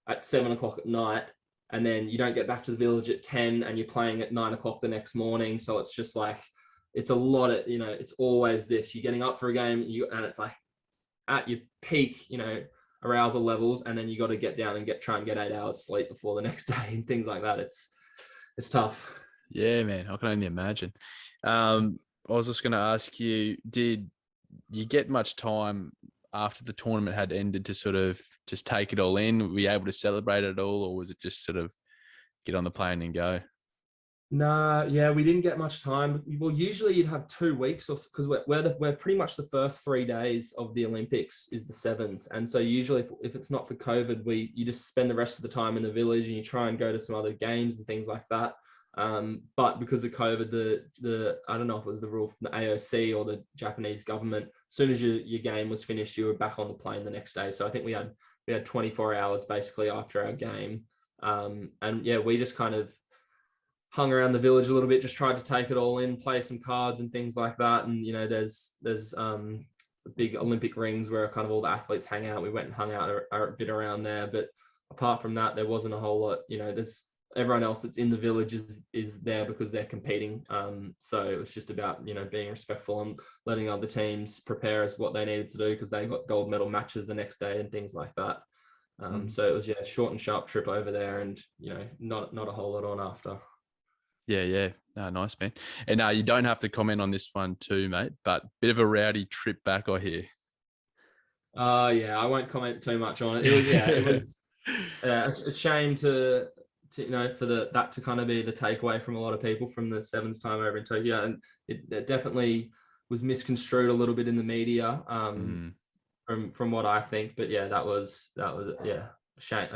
at 7:00 at night, and then you don't get back to the village at 10 and you're playing at 9:00 the next morning. So it's just like, it's a lot of, it's always this, you're getting up for a game and it's like at your peak, arousal levels, and then you got to get down and try and get 8 hours sleep before the next day and things like that. It's tough. Yeah, man, I can only imagine. I was just going to ask you, did you get much time after the tournament had ended to sort of just take it all in? Were you able to celebrate it all, or was it just sort of get on the plane and go? No, yeah, we didn't get much time. Well, usually you'd have 2 weeks, or because we're pretty much the first 3 days of the Olympics is the 7's, and so usually if it's not for COVID, you just spend the rest of the time in the village and you try and go to some other games and things like that. But because of COVID, the I don't know if it was the rule from the AOC or the Japanese government, as soon as your game was finished, you were back on the plane the next day. So I think we had 24 hours basically after our game, and yeah, we just kind of hung around the village a little bit, just tried to take it all in, play some cards and things like that. And there's the big Olympic rings where kind of all the athletes hang out. We went and hung out a bit around there, but apart from that, there wasn't a whole lot. There's everyone else that's in the village is there because they're competing. So it was just about being respectful and letting other teams prepare as what they needed to do, because they got gold medal matches the next day and things like that. So it was a short and sharp trip over there, and not a whole lot on after. Yeah, No, nice, man. And you don't have to comment on this one too, mate, but bit of a rowdy trip back, I hear. Yeah, I won't comment too much on it. It was a shame to for that to kind of be the takeaway from a lot of people from the 7's time over in Tokyo, and it definitely was misconstrued a little bit in the media, from what I think. But yeah, that was a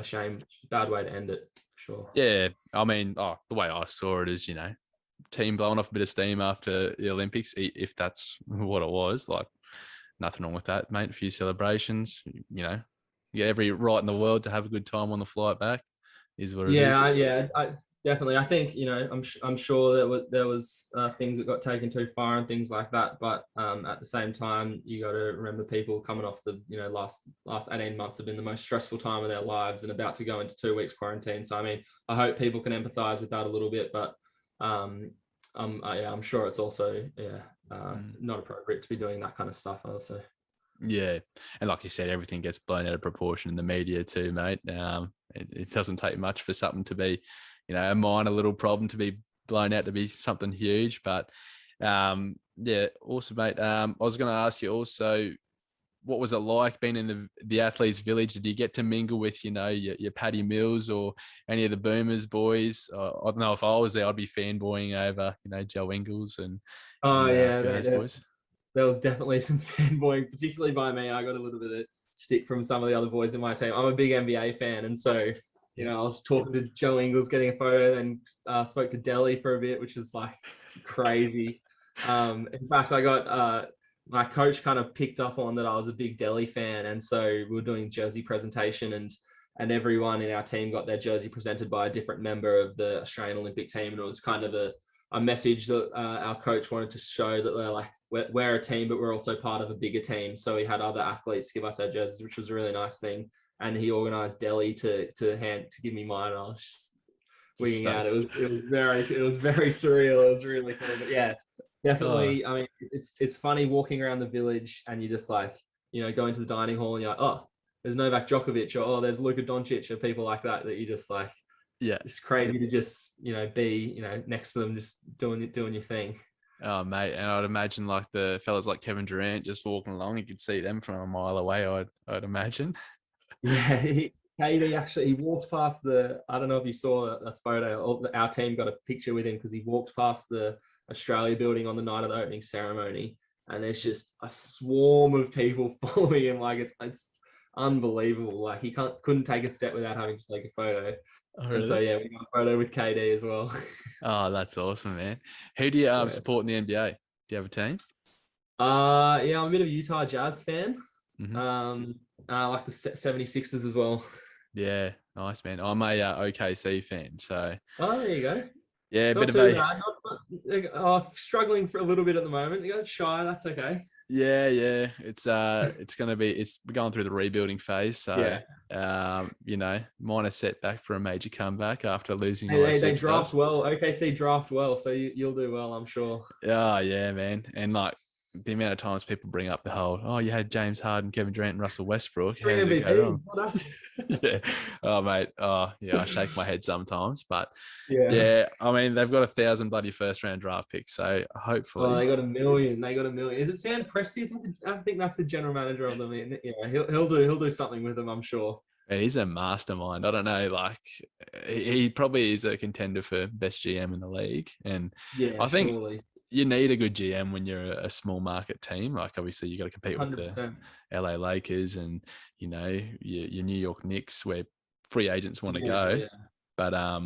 shame, bad way to end it, sure. Yeah, I mean, the way I saw it is, team blowing off a bit of steam after the Olympics, if that's what it was. Like, nothing wrong with that, mate. A few celebrations, you get every right in the world to have a good time on the flight back. Is what it is. Yeah, I definitely. I think I'm sure that there was things that got taken too far and things like that. But at the same time, you got to remember people coming off the last 18 months have been the most stressful time of their lives and about to go into 2 weeks quarantine. So I mean, I hope people can empathise with that a little bit. But I'm sure it's also not appropriate to be doing that kind of stuff also. Yeah, and like you said, everything gets blown out of proportion in the media too, mate. It doesn't take much for something to be, a minor little problem to be blown out to be something huge. But yeah, awesome, mate. I was going to ask you also, what was it like being in the athletes' village? Did you get to mingle with, your Paddy Mills or any of the Boomers boys? I don't know, if I was there, I'd be fanboying over, Joe Ingles and those boys. There was definitely some fanboying, particularly by me. I got a little bit of stick from some of the other boys in my team. I'm a big NBA fan, and so I was talking to Joe Ingles, getting a photo, and spoke to Delhi for a bit, which was like crazy. In fact, I got my coach kind of picked up on that I was a big Delhi fan, and so we were doing jersey presentation, and everyone in our team got their jersey presented by a different member of the Australian Olympic team, and it was kind of a message that our coach wanted to show that they're like, we're a team, but we're also part of a bigger team. So we had other athletes give us our jerseys, which was a really nice thing. And he organised Delhi to give me mine. I was just wigging out. It was very surreal. It was really cool. But yeah, definitely. I mean, it's funny walking around the village and you just like, go into the dining hall and you're like, oh, there's Novak Djokovic, or oh, there's Luka Doncic, or people like that you just like, yeah, it's crazy to just be next to them, just doing your thing. Oh, mate, and I'd imagine like the fellas like Kevin Durant just walking along, you could see them from a mile away. I'd imagine. Yeah, KD actually, he walked past I don't know if you saw a photo. Our team got a picture with him because he walked past the Australia building on the night of the opening ceremony, and there's just a swarm of people following him. Like it's unbelievable. Like he couldn't take a step without having to take a photo. Oh, really? And so yeah, we got a photo with KD as well. Oh, that's awesome, man. Who do you support in the NBA? Do you have a team? Yeah, I'm a bit of a Utah Jazz fan. Mm-hmm. I like the 76ers as well. Yeah, nice, man. I'm a OKC fan, so. Oh, there you go. Yeah, not bit of a struggling for a little bit at the moment. You got shy, that's okay. Yeah. It's we're going through the rebuilding phase. So minor setback for a major comeback after losing all they draft well. OKC draft well, so you'll do well, I'm sure. Oh yeah, man. And like the amount of times people bring up the whole, you had James Harden, Kevin Durant, and Russell Westbrook. How did it go wrong? Yeah. Oh mate. Oh yeah, I shake my head sometimes, but yeah. I mean, they've got 1,000 bloody first round draft picks, so hopefully. Oh, they got 1 million. Is it Sam Presti? I think that's the general manager of them. Yeah, he'll do something with them, I'm sure. He's a mastermind. I don't know, like he probably is a contender for best GM in the league, and I think. Surely. You need a good GM when you're a small market team. Like obviously you got to compete 100%. With the LA Lakers and your New York Knicks where free agents want to go. Yeah. But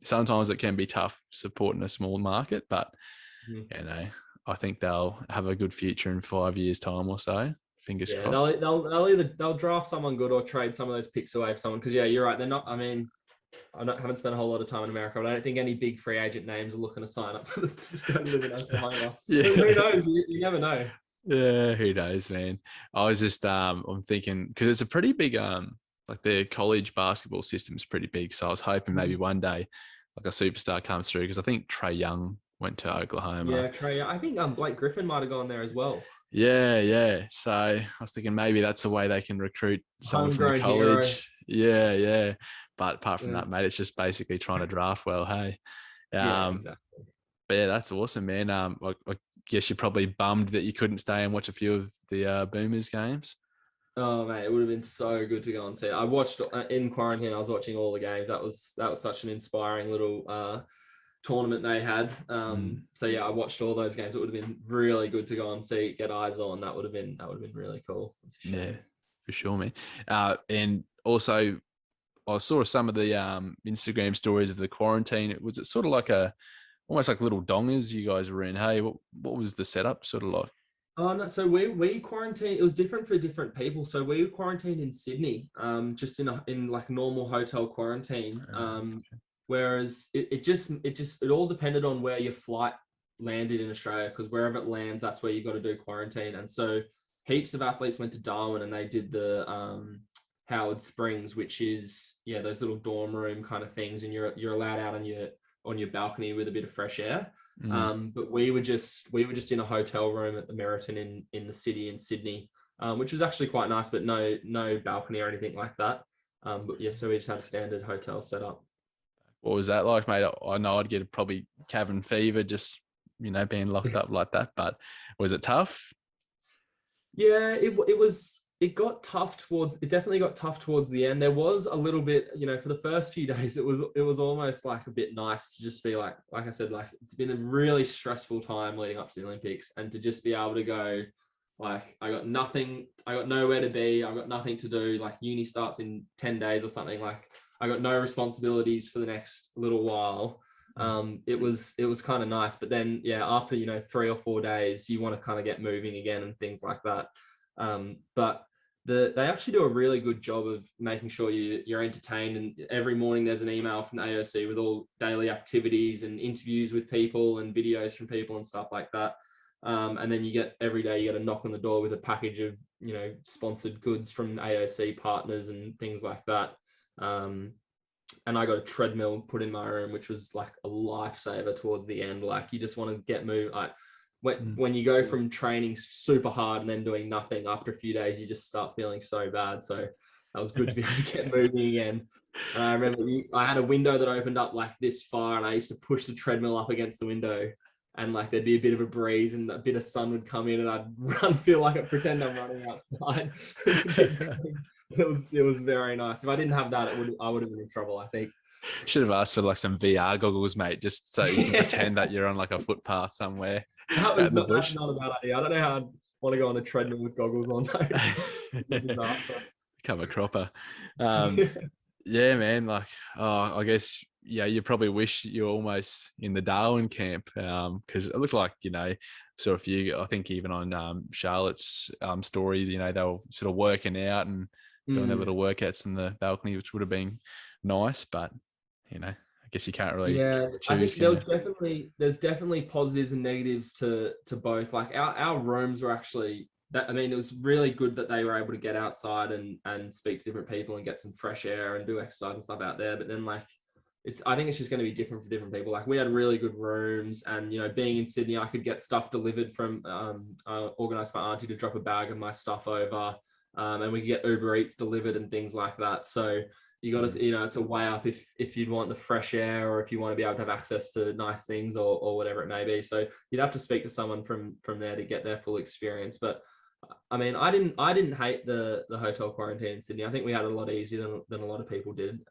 sometimes it can be tough supporting a small market. But I think they'll have a good future in 5 years' time or so. Fingers crossed. They'll draft someone good or trade some of those picks away for someone. Because you're right. They're not. I mean. Haven't spent a whole lot of time in America, but I don't think any big free agent names are looking to sign up for just go live in Oklahoma. Yeah. Who knows? You never know. Yeah, who knows, man. I was just I'm thinking because it's a pretty big like the college basketball system is pretty big, so I was hoping maybe one day like a superstar comes through because I think Trae Young went to Oklahoma. Yeah, Trae Young. I think Blake Griffin might have gone there as well. Yeah. So I was thinking maybe that's a way they can recruit someone from the college. Hero. Yeah. But apart from that, mate, it's just basically trying to draft well, hey. Exactly. But yeah, that's awesome, man. I guess you're probably bummed that you couldn't stay and watch a few of the Boomers games. Oh mate, it would have been so good to go and see. I watched in quarantine. I was watching all the games. That was such an inspiring little tournament they had. So yeah, I watched all those games. It would have been really good to go and see, get eyes on. That would have been really cool. Yeah, for sure, man. And also, I saw some of the Instagram stories of the quarantine. Was it sort of like almost like little dongers you guys were in? Hey, what was the setup sort of like? Oh no, so we quarantined. It was different for different people. So we quarantined in Sydney, just in like normal hotel quarantine. Whereas it all depended on where your flight landed in Australia, because wherever it lands, that's where you got to do quarantine. And so heaps of athletes went to Darwin and they did the Howard Springs, which is those little dorm room kind of things, and you're allowed out on your balcony with a bit of fresh air. But we were just in a hotel room at the Meriton in the city in Sydney, which was actually quite nice, but no balcony or anything like that. But yeah, so we just had a standard hotel setup. What was that like, mate? I know I'd get probably cabin fever just being locked up like that, but was it tough? Yeah, it was. It definitely got tough towards the end. There was a little bit, for the first few days, it was almost like a bit nice to just be like I said, like it's been a really stressful time leading up to the Olympics, and to just be able to go, like, I got nothing, I got nowhere to be, I've got nothing to do, like uni starts in 10 days or something, like I got no responsibilities for the next little while. It was kind of nice, but then after 3 or 4 days, you want to kind of get moving again and things like that. But they actually do a really good job of making sure you're entertained, and every morning there's an email from the AOC with all daily activities and interviews with people and videos from people and stuff like that. And then every day you get a knock on the door with a package of sponsored goods from AOC partners and things like that. And I got a treadmill put in my room, which was like a lifesaver towards the end. Like you just want to get moved. Like when you go from training super hard and then doing nothing, after a few days, you just start feeling so bad. So that was good to be able to get moving again. And I remember I had a window that opened up like this far, and I used to push the treadmill up against the window, and like there'd be a bit of a breeze and a bit of sun would come in, and I'd feel like pretend I'm running outside. It was very nice. If I didn't have that, I would have been in trouble, I think. Should have asked for like some VR goggles, mate, just so you can pretend that you're on like a footpath somewhere. That's not a bad idea. I don't know how I'd want to go on a treadmill with goggles on though. Become a cropper. Yeah, man. Like, I guess, you probably wish you were almost in the Darwin camp, because it looked like, sort of I think even on Charlotte's story, they were sort of working out and doing their little workouts in the balcony, which would have been nice, but I guess you can't really choose. I think there's definitely positives and negatives to both. Like our rooms were actually it was really good that they were able to get outside and speak to different people and get some fresh air and do exercise and stuff out there. But then like I think it's just going to be different for different people. Like we had really good rooms, and being in Sydney, I could get stuff delivered from organized by Auntie to drop a bag of my stuff over, and we could get Uber Eats delivered and things like that. So you got to, it's a way up if you'd want the fresh air, or if you want to be able to have access to nice things or whatever it may be. So you'd have to speak to someone from there to get their full experience. But I mean, I didn't hate the hotel quarantine in Sydney. I think we had it a lot easier than a lot of people did.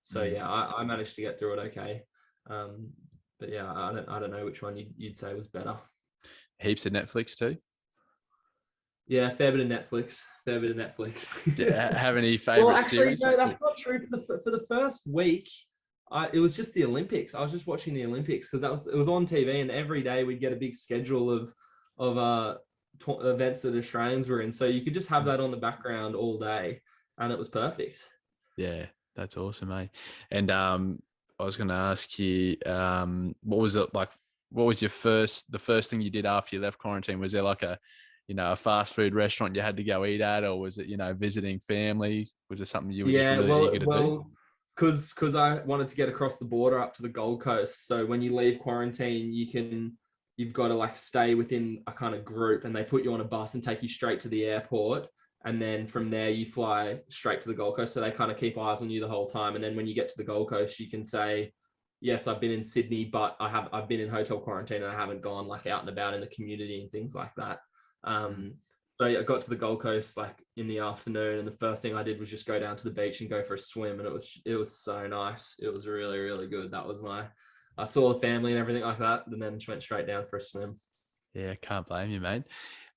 So yeah, I managed to get through it okay. But yeah, I don't know which one you'd say was better. Heaps of Netflix too. Yeah, fair bit of Netflix. Do you have any favorite series? No, that's not true. For the first week, it was just the Olympics. I was just watching the Olympics because it was on TV, and every day we'd get a big schedule of events that Australians were in. So you could just have that on the background all day, and it was perfect. Yeah, that's awesome, mate. And I was going to ask you, what was it like? What was the first thing you did after you left quarantine? Was there like a fast food restaurant you had to go eat at, or was it, visiting family? Was there something you were just really eager to do? Because I wanted to get across the border up to the Gold Coast. So when you leave quarantine, you've got to like stay within a kind of group, and they put you on a bus and take you straight to the airport. And then from there you fly straight to the Gold Coast. So they kind of keep eyes on you the whole time. And then when you get to the Gold Coast, you can say, yes, I've been in Sydney, but I've been in hotel quarantine and I haven't gone like out and about in the community and things like that. So I got to the Gold Coast like in the afternoon, and the first thing I did was just go down to the beach and go for a swim, and it was so nice. It was really, really good. I saw the family and everything like that, and then just went straight down for a swim. Yeah, can't blame you, mate.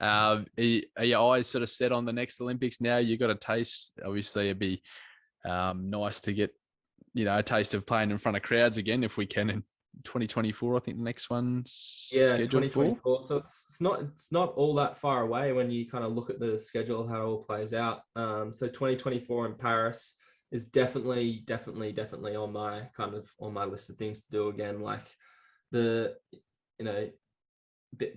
Are your eyes sort of set on the next Olympics now? You got a taste. Obviously, it'd be nice to get a taste of playing in front of crowds again if we can in 2024. I think the next one's scheduled 2024. for. So it's not all that far away when you kind of look at the schedule, how it all plays out. So 2024 in Paris is definitely on my list of things to do again. Like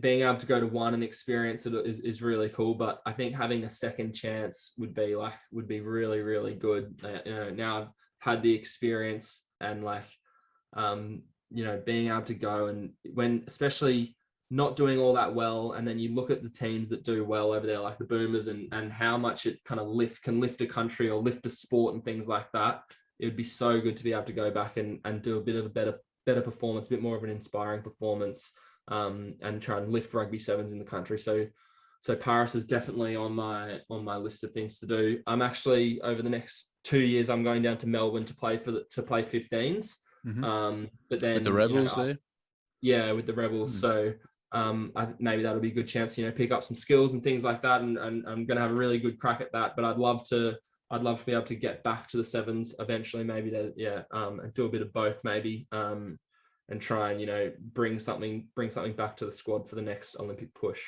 being able to go to one and experience it is really cool. But I think having a second chance would be really, really good. Now I've had the experience and being able to go, and when especially not doing all that well, and then you look at the teams that do well over there, like the Boomers, and how much it kind of can lift a country or lift a sport and things like that. It would be so good to be able to go back and do a bit of a better performance, a bit more of an inspiring performance, and try and lift rugby sevens in the country. So Paris is definitely on my list of things to do. I'm actually, over the next 2 years, I'm going down to Melbourne to play 15s. Mm-hmm. But then with the Rebels there. Yeah, with the Rebels. So maybe that'll be a good chance, pick up some skills and things like that. And I'm going to have a really good crack at that. But I'd love to be able to get back to the sevens eventually. Maybe and do a bit of both maybe. And try and bring something back to the squad for the next Olympic push.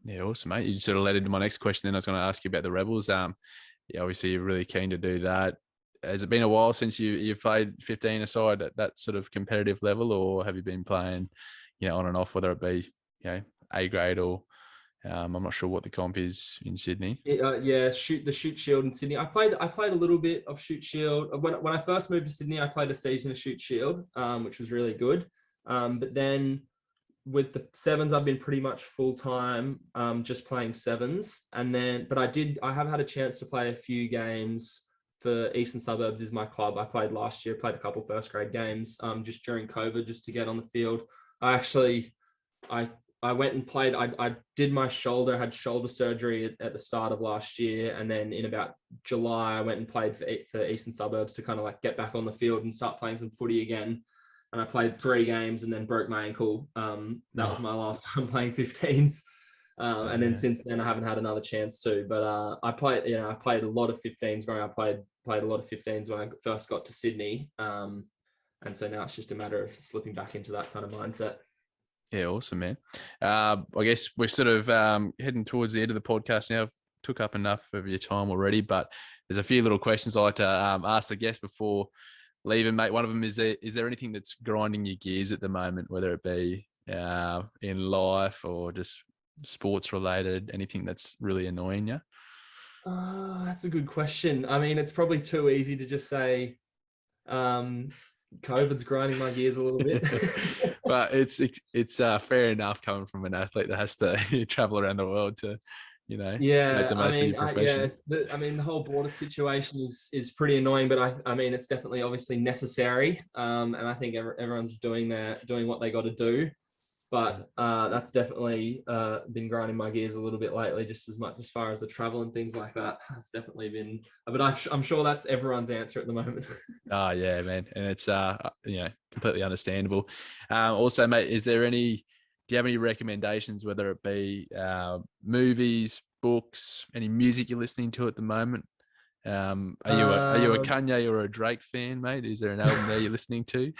Yeah, awesome, mate. You sort of led into my next question. Then I was going to ask you about the Rebels. Obviously you're really keen to do that. Has it been a while since you've played 15 aside at that sort of competitive level, or have you been playing, on and off, whether it be, A grade or I'm not sure what the comp is in Sydney. The Shoot Shield in Sydney. I played a little bit of Shoot Shield when I first moved to Sydney. I played a season of Shoot Shield, which was really good. But then with the sevens, I've been pretty much full time, just playing sevens. But I have had a chance to play a few games for Eastern Suburbs is my club. I played last year, played a couple first grade games, just during COVID, just to get on the field. I went and played. I did my shoulder, had shoulder surgery at the start of last year. And then in about July, I went and played for Eastern Suburbs to kind of get back on the field and start playing some footy again. And I played 3 games and then broke my ankle. That was my last time playing 15s. And then since then, I haven't had another chance to. But I played a lot of 15s growing up. I played a lot of 15s when I first got to Sydney. And so now it's just a matter of slipping back into that kind of mindset. Yeah, awesome, man. I guess we're sort of heading towards the end of the podcast now. I've took up enough of your time already, but there's a few little questions I like to ask the guest before leaving, mate. One of them is there anything that's grinding your gears at the moment, whether it be in life or just sports related, anything that's really annoying you? That's a good question. I mean, it's probably too easy to just say COVID's grinding my gears a little bit. But it's fair enough coming from an athlete that has to travel around the world to, make the most of your profession. The whole border situation is pretty annoying, but I mean, it's definitely obviously necessary. And I think everyone's doing what they got to do. But that's definitely been grinding my gears a little bit lately, just as much as far as the travel and things like that. It's definitely been, but I'm sure that's everyone's answer at the moment. Oh yeah, man. And it's, completely understandable. Also, mate, do you have any recommendations, whether it be movies, books, any music you're listening to at the moment? Are you a Kanye or a Drake fan, mate? Is there an album there you're listening to?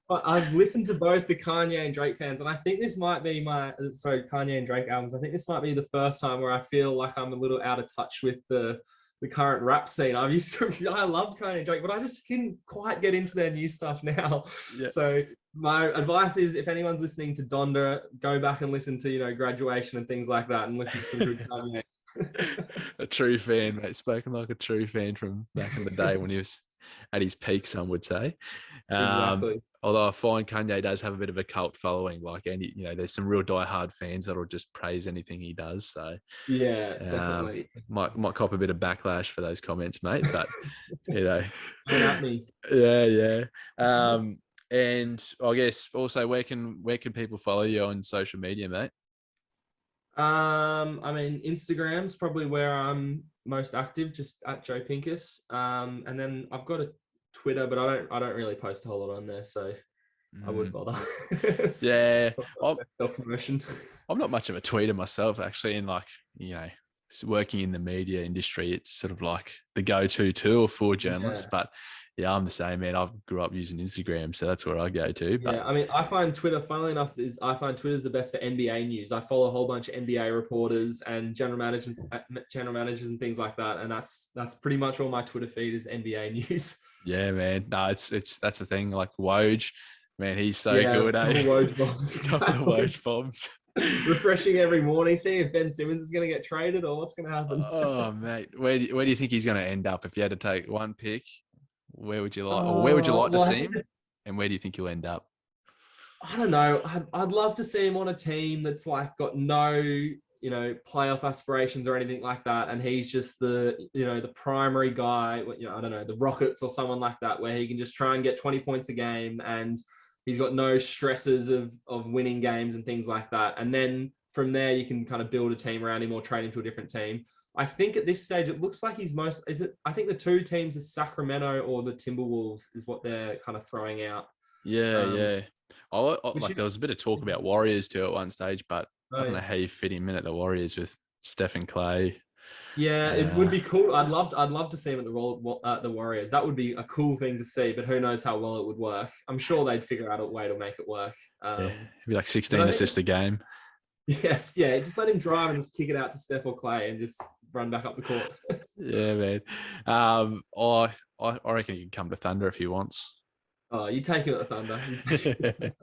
I've listened to both the Kanye and Drake fans, and I think this might be Kanye and Drake albums. I think this might be the first time where I feel like I'm a little out of touch with the current rap scene. I loved Kanye and Drake, but I just couldn't quite get into their new stuff now. Yeah. So my advice is, if anyone's listening to Donda, go back and listen to, Graduation and things like that, and listen to some good Kanye. A true fan, mate. Spoken like a true fan from back in the day when he was at his peak, some would say. Exactly. Although I find Kanye does have a bit of a cult following, there's some real diehard fans that'll just praise anything he does. So yeah, definitely. Might cop a bit of backlash for those comments, mate. But Don't at me. Yeah. And I guess also where can people follow you on social media, mate? I mean, Instagram's probably where I'm most active, just at Joe Pincus. And then I've got a Twitter, but I don't really post a whole lot on there, so I would bother. Yeah, Self-promotion. I'm not much of a tweeter myself, actually, and like, working in the media industry, it's sort of like the go-to tool for journalists. But yeah, I'm the same, man. I grew up using Instagram, so that's where I go to. But I mean, I find Twitter, funnily enough, I find Twitter's the best for NBA news. I follow a whole bunch of NBA reporters and general managers and things like that, and that's pretty much all my Twitter feed is NBA news. Yeah, man. No, it's that's the thing. Like Woj, man, he's so good. Couple Woj bombs. Couple of Woj bombs. Refreshing every morning, seeing if Ben Simmons is going to get traded or what's going to happen. Oh, mate, where do you think he's going to end up if you had to take one pick? Where would you like, or where would you like to see him, and where do you think he'll end up? I don't know. I'd love to see him on a team that's like got no, playoff aspirations or anything like that, and he's just the primary guy. I don't know, the Rockets or someone like that, where he can just try and get 20 points a game and he's got no stresses of winning games and things like that. And then from there, you can kind of build a team around him or trade him to a different team. I think at this stage, it looks like I think the two teams are Sacramento or the Timberwolves is what they're kind of throwing out. Yeah. There was a bit of talk about Warriors too at one stage, but I don't know how you fit him in at the Warriors with Stephen Clay. Yeah, it would be cool. I'd love to see him at the Warriors. That would be a cool thing to see, but who knows how well it would work. I'm sure they'd figure out a way to make it work. It'd be like 16 assists a game. Yes, yeah. Just let him drive and just kick it out to Steph or Clay and just run back up the court. Yeah, man. I reckon he can come to Thunder if he wants. Oh, you take him at the Thunder.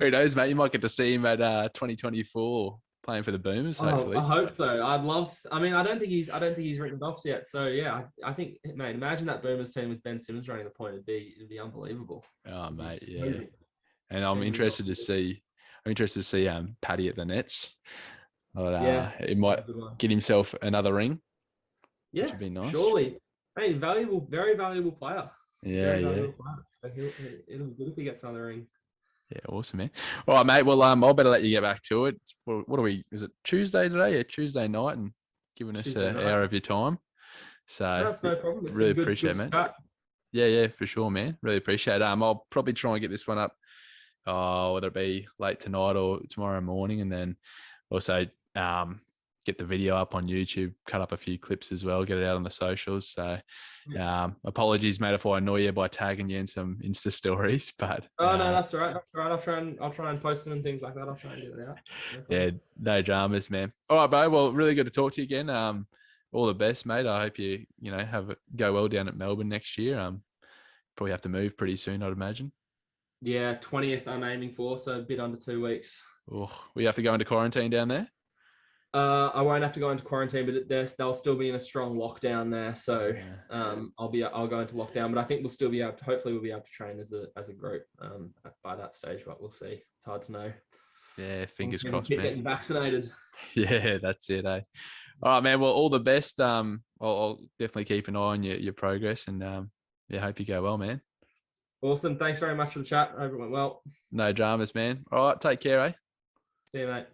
Who knows, mate? You might get to see him at 2024 playing for the Boomers. Hopefully, I hope so. I'd love. I mean, I don't think he's written off yet. So yeah, I think, mate, imagine that Boomers team with Ben Simmons running the point. It'd be unbelievable. Oh, mate, yeah. And I'm interested to see. Paddy at the Nets. But it might get himself another ring. Yeah, which would be nice. Surely. Hey, very valuable player. Yeah. It'll be good if he gets another ring. Yeah, awesome, man. All right, mate. Well, I'll better let you get back to it. What are we? Is it Tuesday today? Yeah, Tuesday night, and giving us an hour of your time. So that's no problem. Really appreciate it, man. Yeah, for sure, man. Really appreciate it. I'll probably try and get this one up, whether it be late tonight or tomorrow morning, and then also get the video up on YouTube, cut up a few clips as well, get it out on the socials. So apologies, mate, if I annoy you by tagging you in some Insta stories, but no, that's all right. I'll try and post them and things like that. I'll try and get it out. No dramas, man. All right, bro. Well, really good to talk to you again. All the best, mate. I hope you go well down at Melbourne next year. Probably have to move pretty soon, I'd imagine. Yeah, 20th I'm aiming for, so a bit under 2 weeks. Oh, we have to go into quarantine down there? I won't have to go into quarantine, but they'll still be in a strong lockdown there. So I'll go into lockdown, but I think hopefully we'll be able to train as a group by that stage, but we'll see. It's hard to know. Yeah, fingers crossed, man. Getting vaccinated. Yeah, that's it, eh? All right, man. Well, all the best. I'll definitely keep an eye on your progress, and hope you go well, man. Awesome. Thanks very much for the chat. I hope it went well. No dramas, man. All right, take care, eh? See you, mate.